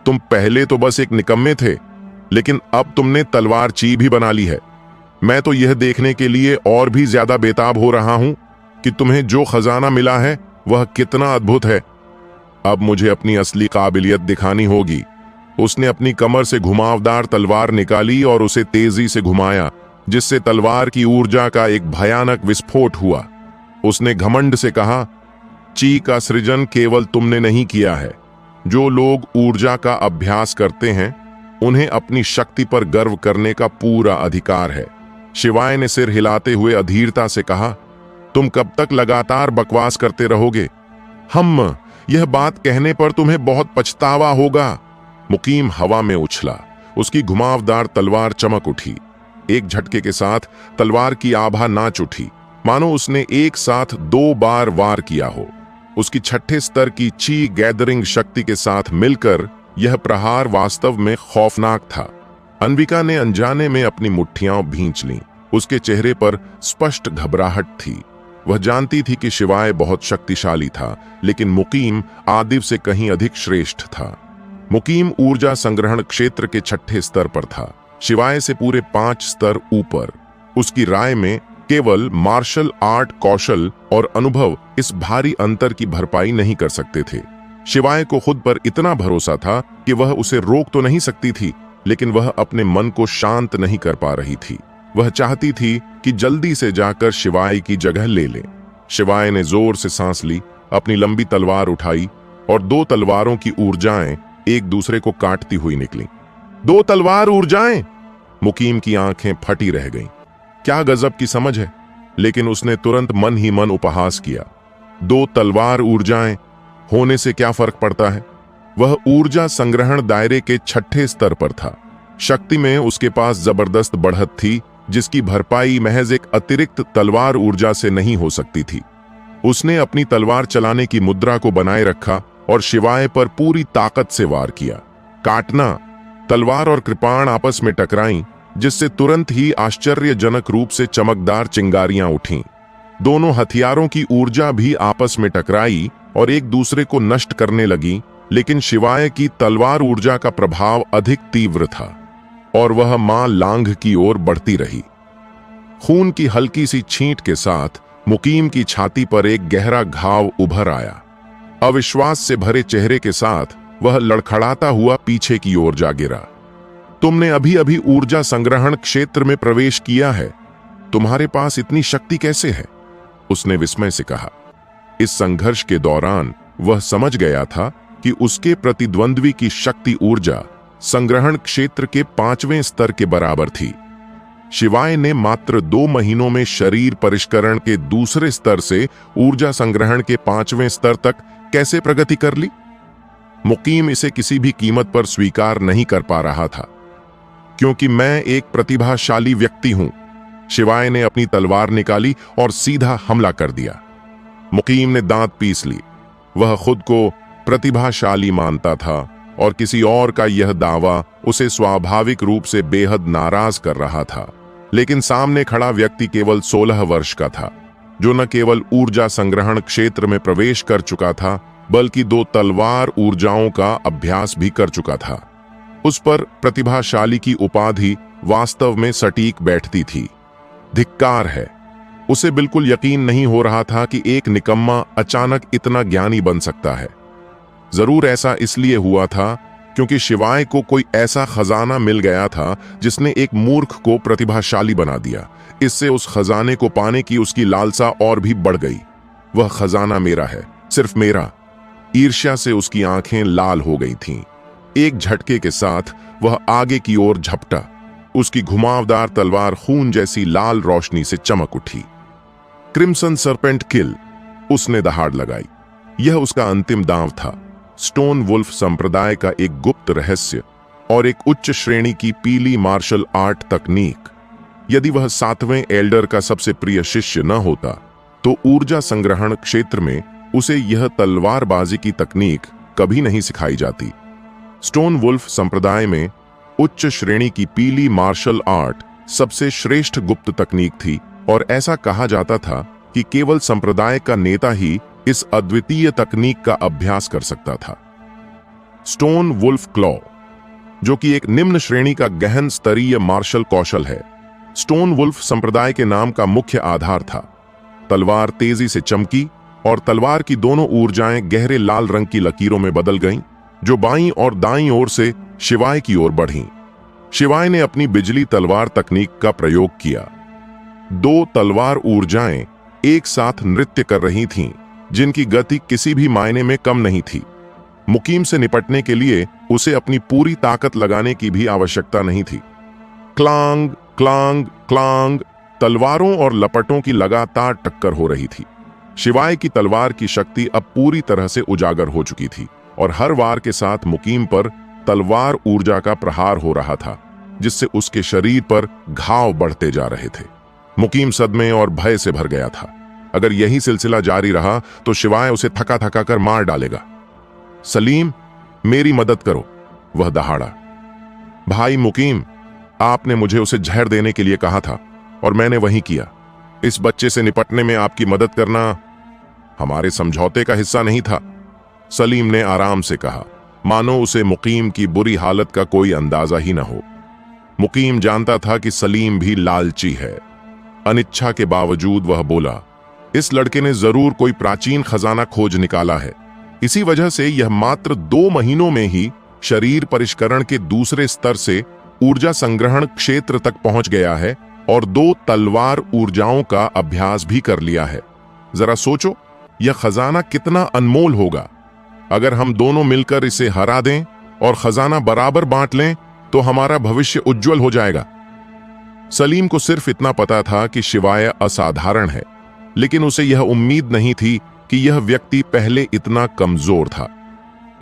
तुम पहले तो बस एक निकम्मे थे, लेकिन अब तुमने तलवार ची भी बना ली है। मैं तो यह देखने के लिए और भी ज्यादा बेताब हो रहा हूं कि तुम्हें जो खजाना मिला है वह कितना अद्भुत है। अब मुझे अपनी असली काबिलियत दिखानी होगी। उसने अपनी कमर से घुमावदार तलवार निकाली और उसे तेजी से घुमाया, जिससे तलवार की ऊर्जा का एक भयानक विस्फोट हुआ। उसने घमंड से कहा, ची का सृजन केवल तुमने नहीं किया है। जो लोग ऊर्जा का अभ्यास करते हैं उन्हें अपनी शक्ति पर गर्व करने का पूरा अधिकार है। शिवाय ने सिर हिलाते हुए अधीरता से कहा, तुम कब तक लगातार बकवास करते रहोगे? यह बात कहने पर तुम्हें बहुत पछतावा होगा। मुकीम हवा में उछला। उसकी घुमावदार तलवार चमक उठी। एक झटके के साथ तलवार की आभा नाच उठी, मानो उसने एक साथ 2 बार वार किया हो। उसकी 6ठे स्तर की ची गैदरिंग शक्ति के साथ मिलकर यह प्रहार वास्तव में खौफनाक था। अन्विका ने अनजाने में अपनी मुट्ठियां भींच लीं। उसके चेहरे पर स्पष्ट घबराहट थी। वह जानती थी कि शिवाय बहुत शक्तिशाली था, लेकिन मुकीम आदिव से कहीं अधिक श्रेष्ठ था। मुकीम ऊर्जा संग्रहण क्षेत्र के 6ठे स्तर पर था, शिवाय से पूरे 5 स्तर ऊपर। उसकी राय में केवल मार्शल आर्ट कौशल और अनुभव इस भारी अंतर की भरपाई नहीं कर सकते थे। शिवाय को खुद पर इतना भरोसा था कि वह उसे रोक तो नहीं सकती थी, लेकिन वह अपने मन को शांत नहीं कर पा रही थी। वह चाहती थी कि जल्दी से जाकर शिवाय की जगह ले ले। शिवाय ने जोर से सांस ली अपनी लंबी तलवार उठाई और दो तलवारों की ऊर्जाएं एक दूसरे को काटती हुई निकली। दो तलवार ऊर्जाएं! मुकीम की आंखें फटी रह गईं। क्या गजब की समझ है! लेकिन उसने तुरंत मन ही मन उपहास किया। दो तलवार ऊर्जाएं होने से क्या फर्क पड़ता है? वह ऊर्जा संग्रहण दायरे के 6ठे स्तर पर था। शक्ति में उसके पास जबरदस्त बढ़त थी, जिसकी भरपाई महज एक अतिरिक्त तलवार ऊर्जा से नहीं हो सकती थी। उसने अपनी तलवार चलाने की मुद्रा को बनाए रखा और शिवाय पर पूरी ताकत से वार किया। काटना! तलवार और कृपाण आपस में टकराईं, जिससे तुरंत ही आश्चर्यजनक रूप से चमकदार चिंगारियां उठीं। दोनों हथियारों की ऊर्जा भी आपस में टकराई और एक दूसरे को नष्ट करने लगी, लेकिन शिवाय की तलवार ऊर्जा का प्रभाव अधिक तीव्र था और वह मां लांघ की ओर बढ़ती रही। खून की हल्की सी छींट के साथ मुकीम की छाती पर एक गहरा घाव उभर आया। अविश्वास से भरे चेहरे के साथ वह लड़खड़ाता हुआ पीछे की ओर जा गिरा। तुमने अभी अभी ऊर्जा संग्रहण क्षेत्र में प्रवेश किया है। तुम्हारे पास इतनी शक्ति कैसे है? उसने विस्मय से कहा। इस संघर्ष के दौरान वह समझ गया था कि उसके प्रतिद्वंद्वी की शक्ति ऊर्जा संग्रहण क्षेत्र के 5वें स्तर के बराबर थी। शिवाय ने मात्र 2 महीनों में शरीर परिष्करण के दूसरे स्तर से ऊर्जा संग्रहण के 5वें स्तर तक कैसे प्रगति कर ली? मुकीम इसे किसी भी कीमत पर स्वीकार नहीं कर पा रहा था। क्योंकि मैं एक प्रतिभाशाली व्यक्ति हूं। शिवाय ने अपनी तलवार निकाली और सीधा हमला कर दिया। मुकीम ने दांत पीस ली। वह खुद को प्रतिभाशाली मानता था और किसी और का यह दावा उसे स्वाभाविक रूप से बेहद नाराज कर रहा था। लेकिन सामने खड़ा व्यक्ति केवल 16 वर्ष का था, जो न केवल ऊर्जा संग्रहण क्षेत्र में प्रवेश कर चुका था, बल्कि 2 तलवार ऊर्जाओं का अभ्यास भी कर चुका था। उस पर प्रतिभाशाली की उपाधि वास्तव में सटीक बैठती थी। धिक्कार है! उसे बिल्कुल यकीन नहीं हो रहा था कि एक निकम्मा अचानक इतना ज्ञानी बन सकता है। जरूर ऐसा इसलिए हुआ था क्योंकि शिवाय को कोई ऐसा खजाना मिल गया था जिसने एक मूर्ख को प्रतिभाशाली बना दिया। इससे उस खजाने को पाने की उसकी लालसा और भी बढ़ गई। वह खजाना मेरा है, सिर्फ मेरा। ईर्ष्या से उसकी आंखें लाल हो गई थीं। एक झटके के साथ वह आगे की ओर झपटा। उसकी घुमावदार तलवार खून जैसी लाल रोशनी से चमक उठी। क्रिम्सन सरपेंट किल! उसने दहाड़ लगाई। यह उसका अंतिम दांव था। स्टोन वुल्फ संप्रदाय का एक गुप्त रहस्य और एक उच्च श्रेणी की पीली मार्शल आर्ट तकनीक। यदि वह 7वें एल्डर का सबसे प्रिय शिष्य न होता, तो ऊर्जा संग्रहण क्षेत्र में उसे यह तलवारबाजी की तकनीक कभी नहीं सिखाई जाती। स्टोन वुल्फ संप्रदाय में उच्च श्रेणी की पीली मार्शल आर्ट सबसे श्रेष्ठ गुप्त तकनीक थी और ऐसा कहा जाता था कि केवल संप्रदाय का नेता ही इस अद्वितीय तकनीक का अभ्यास कर सकता था। स्टोन वुल्फ क्लॉ, जो कि एक निम्न श्रेणी का गहन स्तरीय मार्शल कौशल है, स्टोन वुल्फ संप्रदाय के नाम का मुख्य आधार था। तलवार तेजी से चमकी और तलवार की दोनों ऊर्जाएं गहरे लाल रंग की लकीरों में बदल गईं, जो बाईं और दाईं ओर से शिवाय की ओर बढ़ीं। शिवाय ने अपनी बिजली तलवार तकनीक का प्रयोग किया। 2 तलवार ऊर्जाएं एक साथ नृत्य कर रही थीं, जिनकी गति किसी भी मायने में कम नहीं थी। मुकीम से निपटने के लिए उसे अपनी पूरी ताकत लगाने की भी आवश्यकता नहीं थी। क्लांग क्लांग क्लांग तलवारों और लपटों की लगातार टक्कर हो रही थी। शिवाय की तलवार की शक्ति अब पूरी तरह से उजागर हो चुकी थी और हर वार के साथ मुकीम पर तलवार ऊर्जा का प्रहार हो रहा था, जिससे उसके शरीर पर घाव बढ़ते जा रहे थे। मुकीम सदमे और भय से भर गया था। अगर यही सिलसिला जारी रहा तो शिवाय उसे थका थका कर मार डालेगा। सलीम, मेरी मदद करो! वह दहाड़ा। भाई मुकीम, आपने मुझे उसे जहर देने के लिए कहा था और मैंने वही किया। इस बच्चे से निपटने में आपकी मदद करना हमारे समझौते का हिस्सा नहीं था। सलीम ने आराम से कहा, मानो उसे मुकीम की बुरी हालत का कोई अंदाजा ही न हो। मुकीम जानता था कि सलीम भी लालची है। अनिच्छा के बावजूद वह बोला, इस लड़के ने जरूर कोई प्राचीन खजाना खोज निकाला है। इसी वजह से यह मात्र 2 महीनों में ही शरीर परिष्करण के दूसरे स्तर से ऊर्जा संग्रहण क्षेत्र तक पहुंच गया है और 2 तलवार ऊर्जाओं का अभ्यास भी कर लिया है। जरा सोचो, यह खजाना कितना अनमोल होगा। अगर हम दोनों मिलकर इसे हरा दें और खजाना बराबर बांट लें तो हमारा भविष्य उज्जवल हो जाएगा। सलीम को सिर्फ इतना पता था कि शिवाय असाधारण है, लेकिन उसे यह उम्मीद नहीं थी कि यह व्यक्ति पहले इतना कमजोर था।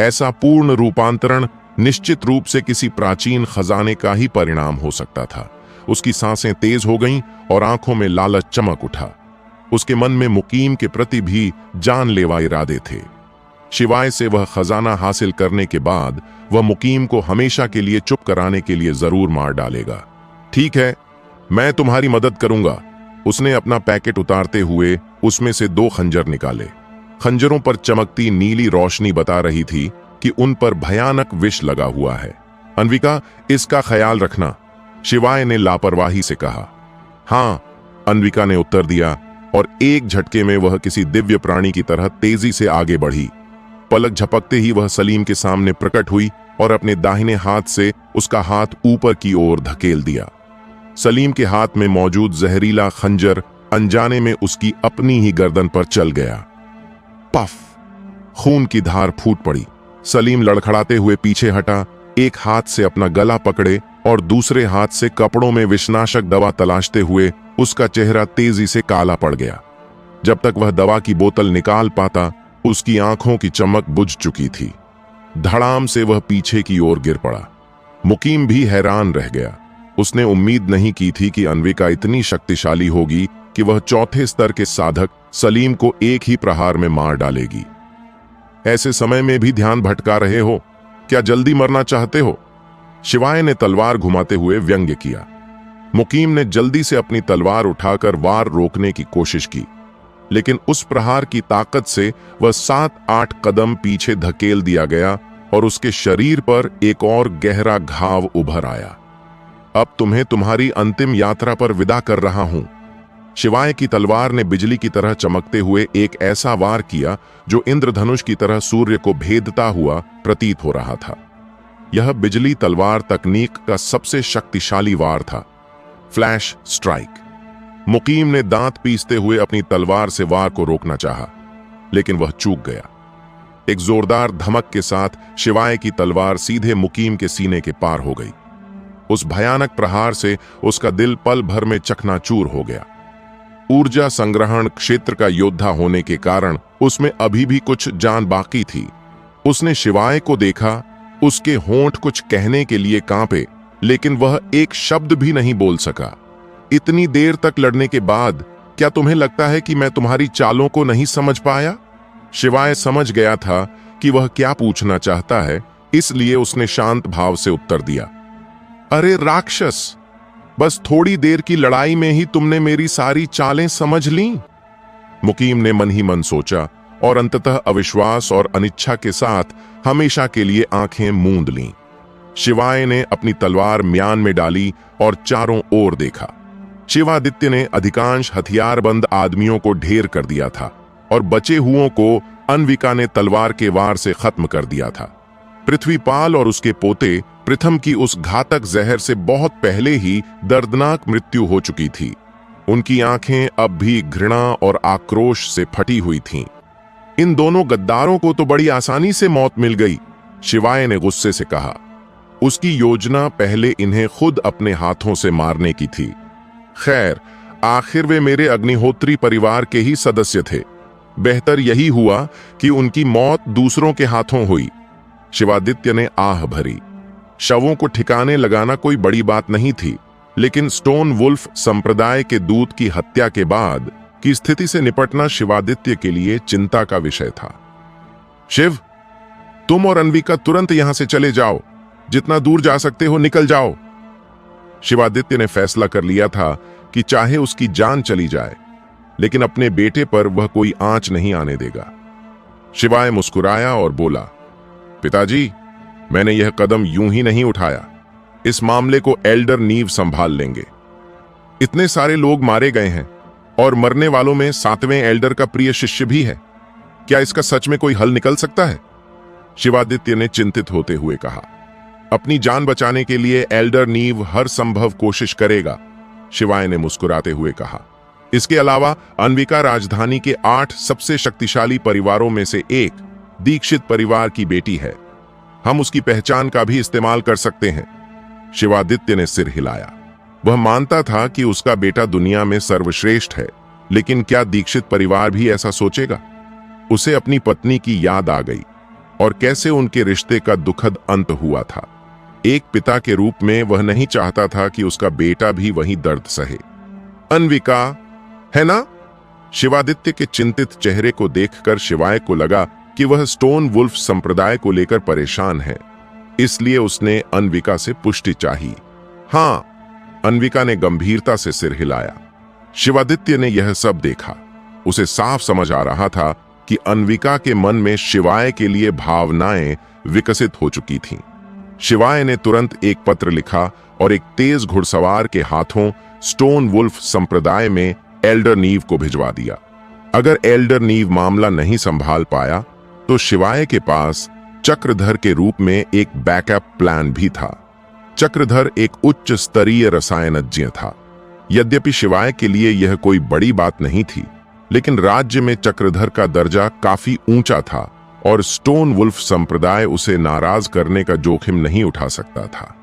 ऐसा पूर्ण रूपांतरण निश्चित रूप से किसी प्राचीन खजाने का ही परिणाम हो सकता था। उसकी सांसें तेज हो गईं और आंखों में लालच चमक उठा। उसके मन में मुकीम के प्रति भी जानलेवा इरादे थे। शिवाय से वह खजाना हासिल करने के बाद वह मुकीम को हमेशा के लिए चुप कराने के लिए जरूर मार डालेगा। ठीक है, मैं तुम्हारी मदद करूंगा। उसने अपना पैकेट उतारते हुए उसमें से 2 खंजर निकाले। खंजरों पर चमकती नीली रोशनी बता रही थी कि उन पर भयानक विष लगा हुआ है। अन्विका, इसका ख्याल रखना, शिवाय ने लापरवाही से कहा। हां, अन्विका ने उत्तर दिया और एक झटके में वह किसी दिव्य प्राणी की तरह तेजी से आगे बढ़ी। पलक झपकते ही वह सलीम के सामने प्रकट हुई और अपने दाहिने हाथ से उसका हाथ ऊपर की ओर धकेल दिया। सलीम के हाथ में मौजूद जहरीला खंजर अनजाने में उसकी अपनी ही गर्दन पर चल गया। पफ! खून की धार फूट पड़ी। सलीम लड़खड़ाते हुए पीछे हटा, एक हाथ से अपना गला पकड़े और दूसरे हाथ से कपड़ों में विषनाशक दवा तलाशते हुए उसका चेहरा तेजी से काला पड़ गया। जब तक वह दवा की बोतल निकाल पाता, उसकी आंखों की चमक बुझ चुकी थी। धड़ाम से वह पीछे की ओर गिर पड़ा। मुकीम भी हैरान रह गया। उसने उम्मीद नहीं की थी कि अन्विका इतनी शक्तिशाली होगी कि वह चौथे स्तर के साधक सलीम को एक ही प्रहार में मार डालेगी। ऐसे समय में भी ध्यान भटका रहे हो? क्या जल्दी मरना चाहते हो? शिवाय ने तलवार घुमाते हुए व्यंग्य किया। मुकीम ने जल्दी से अपनी तलवार उठाकर वार रोकने की कोशिश की, लेकिन उस प्रहार की ताकत से वह 7-8 कदम पीछे धकेल दिया गया और उसके शरीर पर एक और गहरा घाव उभर आया। अब तुम्हें तुम्हारी अंतिम यात्रा पर विदा कर रहा हूं। शिवाय की तलवार ने बिजली की तरह चमकते हुए एक ऐसा वार किया जो इंद्रधनुष की तरह सूर्य को भेदता हुआ प्रतीत हो रहा था। यह बिजली तलवार तकनीक का सबसे शक्तिशाली वार था, फ्लैश स्ट्राइक। मुकीम ने दांत पीसते हुए अपनी तलवार से वार को रोकना चाहा, लेकिन वह चूक गया। एक जोरदार धमक के साथ शिवाय की तलवार सीधे मुकीम के सीने के पार हो गई। उस भयानक प्रहार से उसका दिल पल भर में चकनाचूर हो गया। ऊर्जा संग्रहण क्षेत्र का योद्धा होने के कारण उसमें अभी भी कुछ जान बाकी थी। उसने शिवाय को देखा, उसके होंठ कुछ कहने के लिए कांपे, लेकिन वह एक शब्द भी नहीं बोल सका। इतनी देर तक लड़ने के बाद क्या तुम्हें लगता है कि मैं तुम्हारी चालों को नहीं समझ पाया? शिवाय समझ गया था कि वह क्या पूछना चाहता है, इसलिए उसने शांत भाव से उत्तर दिया। अरे राक्षस, बस थोड़ी देर की लड़ाई में ही तुमने मेरी सारी चालें समझ लीं? मुकीम ने मन ही मन सोचा और अंततः अविश्वास और अनिच्छा के साथ हमेशा के लिए आंखें मूंद लीं। शिवाय ने अपनी तलवार म्यान में डाली और चारों ओर देखा। शिवादित्य ने अधिकांश हथियारबंद आदमियों को ढेर कर दिया था और बचे हुओं को अन्विका ने तलवार के वार से खत्म कर दिया था। पृथ्वीपाल और उसके पोते प्रथम की उस घातक जहर से बहुत पहले ही दर्दनाक मृत्यु हो चुकी थी। उनकी आंखें अब भी घृणा और आक्रोश से फटी हुई थीं। इन दोनों गद्दारों को तो बड़ी आसानी से मौत मिल गई, शिवाय ने गुस्से से कहा। उसकी योजना पहले इन्हें खुद अपने हाथों से मारने की थी। खैर, आखिर वे मेरे अग्निहोत्री परिवार के ही सदस्य थे। बेहतर यही हुआ कि उनकी मौत दूसरों के हाथों हुई। शिवादित्य ने आह भरी। शवों को ठिकाने लगाना कोई बड़ी बात नहीं थी, लेकिन स्टोन वुल्फ संप्रदाय के दूत की हत्या के बाद की स्थिति से निपटना शिवादित्य के लिए चिंता का विषय था। शिव, तुम और अन्विका तुरंत यहां से चले जाओ। जितना दूर जा सकते हो निकल जाओ। शिवादित्य ने फैसला कर लिया था कि चाहे उसकी जान चली जाए, लेकिन अपने बेटे पर वह कोई आंच नहीं आने देगा। शिवाय मुस्कुराया और बोला, पिताजी, मैंने यह कदम यूं ही नहीं उठाया। इस मामले को एल्डर नीव संभाल लेंगे। इतने सारे लोग मारे गए हैं और मरने वालों में 7वें एल्डर का प्रिय शिष्य भी है। क्या इसका सच में कोई हल निकल सकता है? शिवादित्य ने चिंतित होते हुए कहा। अपनी जान बचाने के लिए एल्डर नीव हर संभव कोशिश करेगा, शिवाय ने मुस्कुराते हुए कहा। इसके अलावा अन्विका राजधानी के 8 सबसे शक्तिशाली परिवारों में से एक दीक्षित परिवार की बेटी है। हम उसकी पहचान का भी इस्तेमाल कर सकते हैं। शिवादित्य ने सिर हिलाया। वह मानता था कि उसका बेटा दुनिया में सर्वश्रेष्ठ है, लेकिन क्या दीक्षित परिवार भी ऐसा सोचेगा? उसे अपनी पत्नी की याद आ गई और कैसे उनके रिश्ते का दुखद अंत हुआ था। एक पिता के रूप में वह नहीं चाहता था कि उसका बेटा भी वही दर्द सहे। अन्विका, है ना? शिवादित्य के चिंतित चेहरे को देखकर शिवाय को लगा कि वह स्टोन वुल्फ संप्रदाय को लेकर परेशान है, इसलिए उसने अन्विका से पुष्टि चाही। हाँ, अन्विका ने गंभीरता से सिर हिलाया। शिवादित्य ने यह सब देखा। उसे साफ समझ आ रहा था कि अन्विका के मन में शिवाय के लिए भावनाएं विकसित हो चुकी थीं। शिवाय ने तुरंत एक पत्र लिखा और एक तेज घुड़सवार के हाथों स्टोन वुल्फ संप्रदाय में एल्डर नीव को भिजवा दिया। अगर एल्डर नीव मामला नहीं संभाल पाया तो शिवाय के पास चक्रधर के रूप में एक बैकअप प्लान भी था। चक्रधर एक उच्च स्तरीय रसायनज्ञ था। यद्यपि शिवाय के लिए यह कोई बड़ी बात नहीं थी, लेकिन राज्य में चक्रधर का दर्जा काफी ऊंचा था और स्टोन वुल्फ संप्रदाय उसे नाराज करने का जोखिम नहीं उठा सकता था।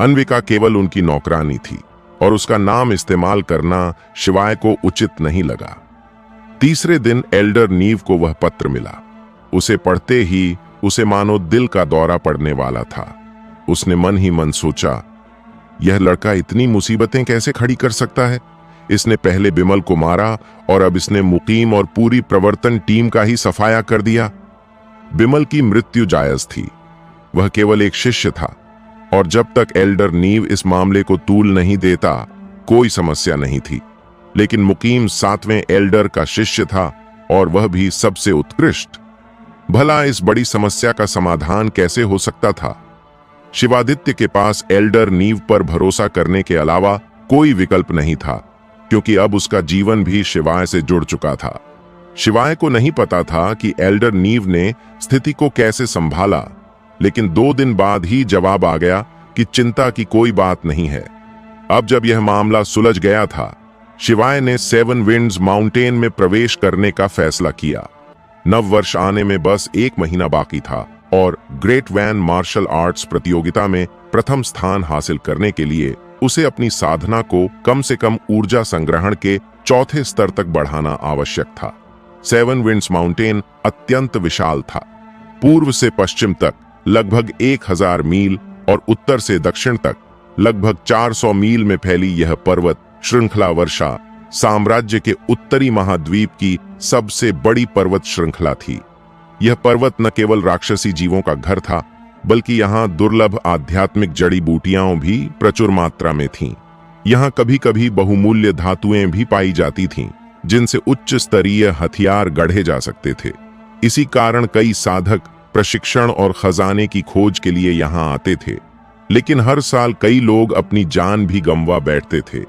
अन्विका केवल उनकी नौकरानी थी और उसका नाम इस्तेमाल करना शिवाय को उचित नहीं लगा। तीसरे दिन एल्डर नीव को वह पत्र मिला। उसे पढ़ते ही उसे मानो दिल का दौरा पड़ने वाला था। उसने मन ही मन सोचा, यह लड़का इतनी मुसीबतें कैसे खड़ी कर सकता है? इसने पहले बिमल को मारा और अब इसने मुकीम और पूरी प्रवर्तन टीम का ही सफाया कर दिया। बिमल की मृत्यु जायज थी। वह केवल एक शिष्य था और जब तक एल्डर नीव इस मामले को तूल नहीं देता कोई समस्या नहीं थी। लेकिन मुकीम 7वें एल्डर का शिष्य था और वह भी सबसे उत्कृष्ट। भला इस बड़ी समस्या का समाधान कैसे हो सकता था? शिवादित्य के पास एल्डर नीव पर भरोसा करने के अलावा कोई विकल्प नहीं था, क्योंकि अब उसका जीवन भी शिवाय से जुड़ चुका था। शिवाय को नहीं पता था कि एल्डर नीव ने स्थिति को कैसे संभाला, लेकिन 2 दिन बाद ही जवाब आ गया कि चिंता की कोई बात नहीं है। अब जब यह मामला सुलझ गया था, शिवाय ने 7 विंड्स माउंटेन में प्रवेश करने का फैसला किया। नव वर्ष आने में बस 1 महीना बाकी था और ग्रेट वैन मार्शल आर्ट्स प्रतियोगिता में प्रथम स्थान हासिल करने के लिए उसे अपनी साधना को कम से कम ऊर्जा संग्रहण के 4थे स्तर तक बढ़ाना आवश्यक था। 7 विंड्स माउंटेन अत्यंत विशाल था। पूर्व से पश्चिम तक लगभग 1000 मील और उत्तर से दक्षिण तक लगभग 400 मील में फैली यह पर्वत श्रृंखला वर्षा साम्राज्य के उत्तरी महाद्वीप की सबसे बड़ी पर्वत श्रृंखला थी। यह पर्वत न केवल राक्षसी जीवों का घर था, बल्कि यहाँ दुर्लभ आध्यात्मिक जड़ी बूटियां भी प्रचुर मात्रा में थीं। यहाँ कभी कभी बहुमूल्य धातुएं भी पाई जाती थीं, जिनसे उच्च स्तरीय हथियार गढ़े जा सकते थे। इसी कारण कई साधक प्रशिक्षण और खजाने की खोज के लिए यहाँ आते थे, लेकिन हर साल कई लोग अपनी जान भी गंवा बैठते थे।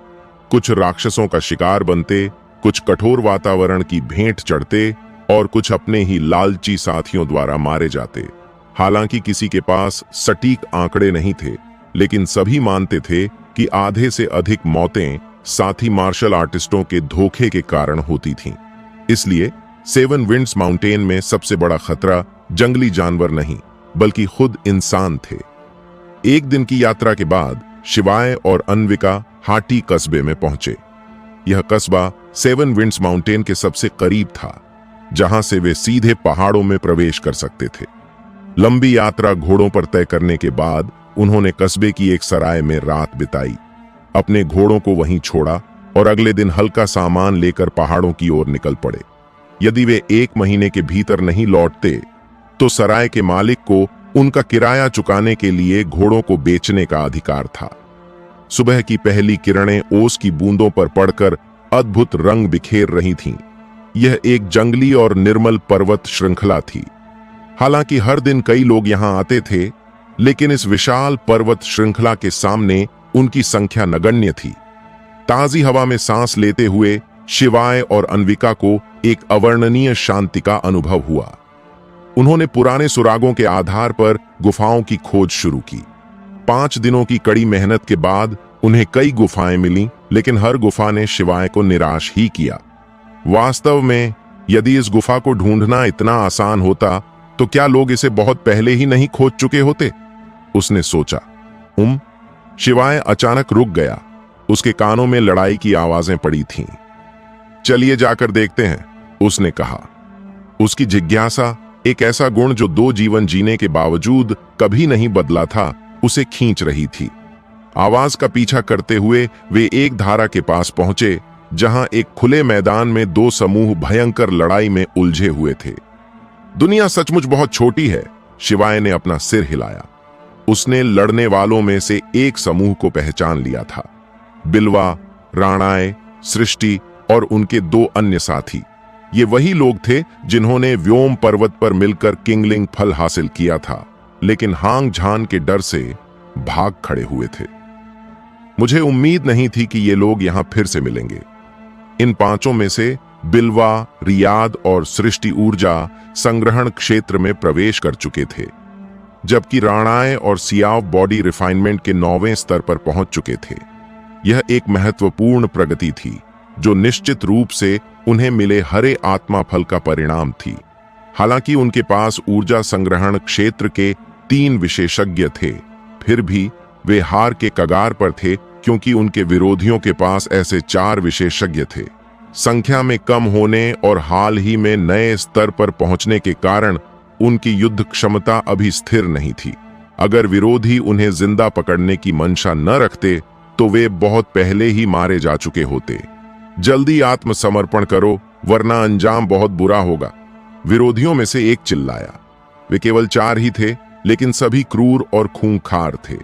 कुछ राक्षसों का शिकार बनते, कुछ कठोर वातावरण की भेंट चढ़ते और कुछ अपने ही लालची साथियों द्वारा मारे जाते। हालांकि किसी के पास सटीक आंकड़े नहीं थे, लेकिन सभी मानते थे कि आधे से अधिक मौतें साथी मार्शल आर्टिस्टों के धोखे के कारण होती थीं। इसलिए 7 विंड्स माउंटेन में सबसे बड़ा खतरा जंगली जानवर नहीं, बल्कि खुद इंसान थे। एक दिन की यात्रा के बाद शिवाय और अन्विका हाटी कस्बे में पहुंचे। यह कस्बा 7 विंड्स माउंटेन के सबसे करीब था, जहां से वे सीधे पहाड़ों में प्रवेश कर सकते थे। लंबी यात्रा घोड़ों पर तय करने के बाद उन्होंने कस्बे की एक सराय में रात बिताई। अपने घोड़ों को वहीं छोड़ा और अगले दिन हल्का सामान लेकर पहाड़ों की ओर निकल पड़े। यदि वे 1 महीने के भीतर नहीं लौटते तो सराय के मालिक को उनका किराया चुकाने के लिए घोड़ों को बेचने का अधिकार था। सुबह की पहली किरणें ओस की बूंदों पर पड़कर अद्भुत रंग बिखेर रही थीं। यह एक जंगली और निर्मल पर्वत श्रृंखला थी। हालांकि हर दिन कई लोग यहां आते थे, लेकिन इस विशाल पर्वत श्रृंखला के सामने उनकी संख्या नगण्य थी। ताजी हवा में सांस लेते हुए शिवाय और अन्विका को एक अवर्णनीय शांति का अनुभव हुआ। उन्होंने पुराने सुरागों के आधार पर गुफाओं की खोज शुरू की। 5 दिनों की कड़ी मेहनत के बाद उन्हें कई गुफाएं मिलीं, लेकिन हर गुफा ने शिवाय को निराश ही किया। वास्तव में यदि इस गुफा को ढूंढना इतना आसान होता तो क्या लोग इसे बहुत पहले ही नहीं खोज चुके होते? उसने सोचा। शिवाय अचानक रुक गया। उसके कानों में लड़ाई की आवाजें पड़ी थीं। चलिए जाकर देखते हैं, उसने कहा। उसकी जिज्ञासा, एक ऐसा गुण जो 2 जीवन जीने के बावजूद कभी नहीं बदला था, उसे खींच रही थी। आवाज का पीछा करते हुए वे एक धारा के पास पहुंचे, जहां एक खुले मैदान में 2 समूह भयंकर लड़ाई में उलझे हुए थे। दुनिया सचमुच बहुत छोटी है, शिवाय ने अपना सिर हिलाया। उसने लड़ने वालों में से एक समूह को पहचान लिया था। बिलवा, राणाए, सृष्टि और उनके 2 अन्य साथी। ये वही लोग थे जिन्होंने व्योम पर्वत पर मिलकर किंगलिंग फल हासिल किया था, लेकिन हांग झान के डर से भाग खड़े हुए थे। मुझे उम्मीद नहीं थी कि ये लोग यहां फिर से मिलेंगे। इन 5 में से बिलवा, रियाद और सृष्टि ऊर्जा संग्रहण क्षेत्र में प्रवेश कर चुके थे, जबकि राणाए और सियाव बॉडी रिफाइनमेंट के 9वें स्तर पर पहुंच चुके थे। यह एक महत्वपूर्ण प्रगति थी, जो निश्चित रूप से उन्हें मिले हरे आत्मा फल का परिणाम थी। हालांकि उनके पास ऊर्जा संग्रहण क्षेत्र के 3 विशेषज्ञ थे, फिर भी वे हार के कगार पर थे, क्योंकि उनके विरोधियों के पास ऐसे 4 विशेषज्ञ थे। संख्या में कम होने और हाल ही में नए स्तर पर पहुंचने के कारण उनकी युद्ध क्षमता अभी स्थिर नहीं थी। अगर विरोधी उन्हें जिंदा पकड़ने की मंशा न रखते तो वे बहुत पहले ही मारे जा चुके होते। जल्दी आत्मसमर्पण करो, वरना अंजाम बहुत बुरा होगा, विरोधियों में से एक चिल्लाया। वे केवल 4 ही थे, लेकिन सभी क्रूर और खूंखार थे।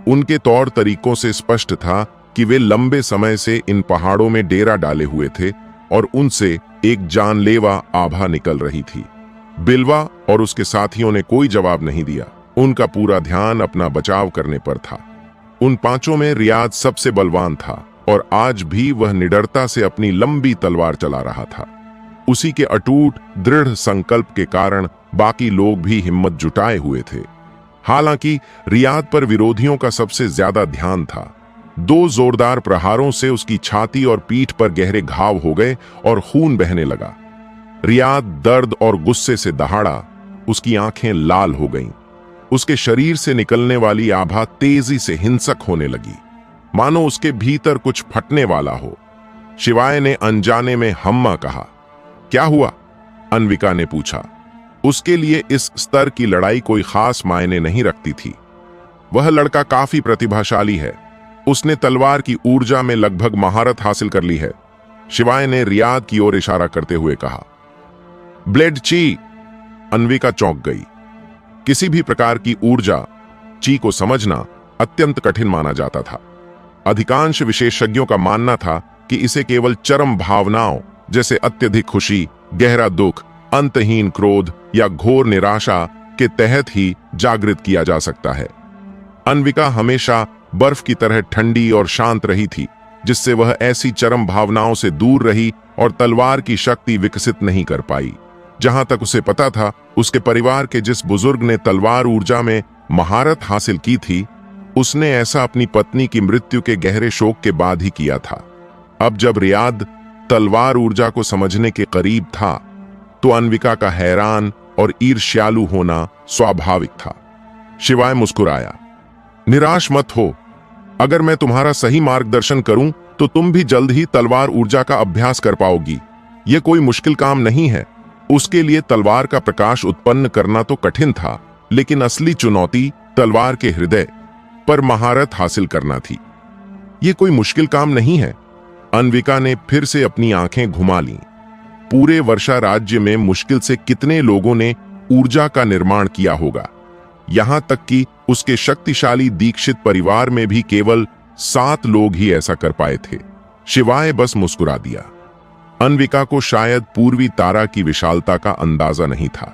उनके तौर तरीकों से स्पष्ट था कि वे लंबे समय से इन पहाड़ों में डेरा डाले हुए थे और उनसे एक जानलेवा आभा निकल रही थी। बिलवा और उसके साथियों ने कोई जवाब नहीं दिया। उनका पूरा ध्यान अपना बचाव करने पर था। उन 5 में रियाद सबसे बलवान था और आज भी वह निडरता से अपनी लंबी तलवार चला रहा था। उसी के अटूट दृढ़ संकल्प के कारण बाकी लोग भी हिम्मत जुटाए हुए थे। हालांकि रियाद पर विरोधियों का सबसे ज्यादा ध्यान था। 2 जोरदार प्रहारों से उसकी छाती और पीठ पर गहरे घाव हो गए और खून बहने लगा। रियाद दर्द और गुस्से से दहाड़ा। उसकी आंखें लाल हो गईं। उसके शरीर से निकलने वाली आभा तेजी से हिंसक होने लगी, मानो उसके भीतर कुछ फटने वाला हो। शिवाय ने अनजाने में हम्मा कहा। क्या हुआ? अन्विका ने पूछा। उसके लिए इस स्तर की लड़ाई कोई खास मायने नहीं रखती थी। वह लड़का काफी प्रतिभाशाली है। उसने तलवार की ऊर्जा में लगभग महारत हासिल कर ली है, शिवाय ने रियाद की ओर इशारा करते हुए कहा। ब्लेड ची! अन्विका चौंक गई। किसी भी प्रकार की ऊर्जा ची को समझना अत्यंत कठिन माना जाता था। अधिकांश विशेषज्ञों का मानना था कि इसे केवल चरम भावनाओं जैसे अत्यधिक खुशी, गहरा दुख, अंतहीन क्रोध या घोर निराशा के तहत ही जागृत किया जा सकता है। अन्विका हमेशा बर्फ की तरह ठंडी और शांत रही थी, जिससे वह ऐसी चरम भावनाओं से दूर रही और तलवार की शक्ति विकसित नहीं कर पाई। जहां तक उसे पता था, उसके परिवार के जिस बुजुर्ग ने तलवार ऊर्जा में महारत हासिल की थी, उसने ऐसा अपनी पत्नी की मृत्यु के गहरे शोक के बाद ही किया था। अब जब रियाद तलवार ऊर्जा को समझने के करीब था, तो अन्विका का हैरान और ईर्ष्यालु होना स्वाभाविक था। शिवाय मुस्कुराया। निराश मत हो। अगर मैं तुम्हारा सही मार्गदर्शन करूं तो तुम भी जल्द ही तलवार ऊर्जा का अभ्यास कर पाओगी। यह कोई मुश्किल काम नहीं है। उसके लिए तलवार का प्रकाश उत्पन्न करना तो कठिन था, लेकिन असली चुनौती तलवार के हृदय पर महारत हासिल करना थी। यह कोई मुश्किल काम नहीं है। अन्विका ने फिर से अपनी आंखें घुमा लीं। पूरे वर्षा राज्य में मुश्किल से कितने लोगों ने ऊर्जा का निर्माण किया होगा। यहां तक कि उसके शक्तिशाली दीक्षित परिवार में भी केवल 7 लोग ही ऐसा कर पाए थे। शिवाय बस मुस्कुरा दिया। अन्विका को शायद पूर्वी तारा की विशालता का अंदाजा नहीं था।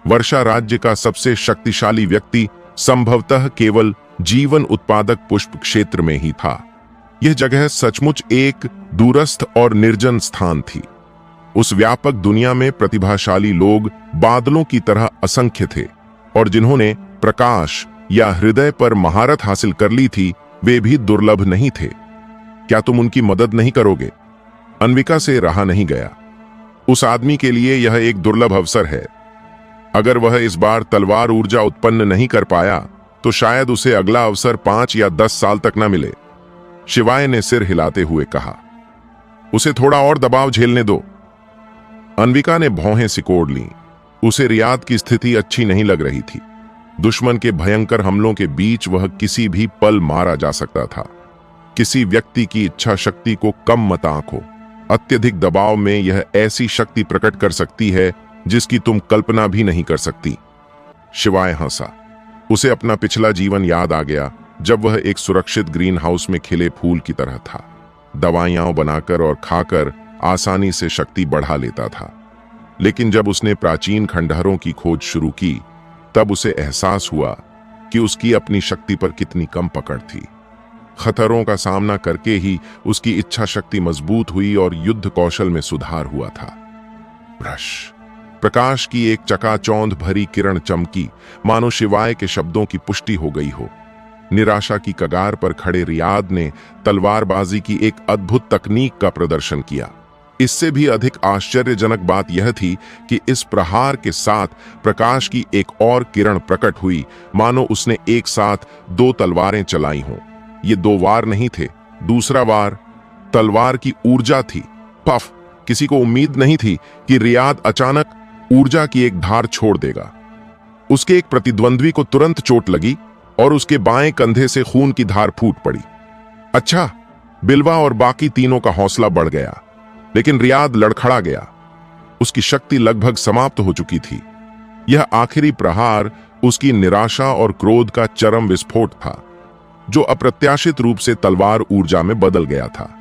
वर्षा राज्य का सबसे शक्तिशाली व्यक्ति संभवतः केवल जीवन उत्पादक पुष्प क्षेत्र में ही था। यह जगह सचमुच एक दूरस्थ और निर्जन स्थान थी। उस व्यापक दुनिया में प्रतिभाशाली लोग बादलों की तरह असंख्य थे, और जिन्होंने प्रकाश या हृदय पर महारत हासिल कर ली थी, वे भी दुर्लभ नहीं थे। क्या तुम उनकी मदद नहीं करोगे? अन्विका से रहा नहीं गया। उस आदमी के लिए यह एक दुर्लभ अवसर है। अगर वह इस बार तलवार ऊर्जा उत्पन्न नहीं कर पाया तो शायद उसे अगला अवसर 5 या 10 साल तक न मिले। शिवाय ने सिर हिलाते हुए कहा, उसे थोड़ा और दबाव झेलने दो। अन्विका ने भौहें सिकोड़ लीं। उसे रियाद की स्थिति अच्छी नहीं लग रही थी। दुश्मन के भयंकर हमलों के बीच वह किसी भी पल मारा जा सकता था। किसी व्यक्ति की इच्छा शक्ति को कम मत आंको। अत्यधिक दबाव में यह ऐसी शक्ति प्रकट कर सकती है जिसकी तुम कल्पना भी नहीं कर सकती। शिवाय हंसा। उसे अपना पिछला जीवन याद आ गया, जब वह एक सुरक्षित ग्रीन हाउस में खिले फूल की तरह था। दवाइयां बनाकर और खाकर आसानी से शक्ति बढ़ा लेता था। लेकिन जब उसने प्राचीन खंडहरों की खोज शुरू की, तब उसे एहसास हुआ कि उसकी अपनी शक्ति पर कितनी कम पकड़ थी। खतरों का सामना करके ही उसकी इच्छा शक्ति मजबूत हुई और युद्ध कौशल में सुधार हुआ था। ब्रश प्रकाश की एक चकाचौंध भरी किरण चमकी, मानो शिवाय के शब्दों की पुष्टि हो गई हो। निराशा की कगार पर खड़े रियाद ने तलवारबाजी की एक अद्भुत तकनीक का प्रदर्शन किया। इससे भी अधिक आश्चर्यजनक बात यह थी कि इस प्रहार के साथ प्रकाश की एक और किरण प्रकट हुई, मानो उसने एक साथ 2 तलवारें चलाई हों। ये 2 वार नहीं थे, दूसरा वार तलवार की ऊर्जा थी। पफ! किसी को उम्मीद नहीं थी कि रियाद अचानक ऊर्जा की एक धार छोड़ देगा। उसके एक प्रतिद्वंद्वी को तुरंत चोट लगी और उसके बाएं कंधे से खून की धार फूट पड़ी। अच्छा, बिलवा और बाकी तीनों का हौसला बढ़ गया, लेकिन रियाद लड़खड़ा गया। उसकी शक्ति लगभग समाप्त हो चुकी थी। यह आखिरी प्रहार उसकी निराशा और क्रोध का चरम विस्फोट था, जो अप्रत्याशित रूप से तलवार ऊर्जा में बदल गया था।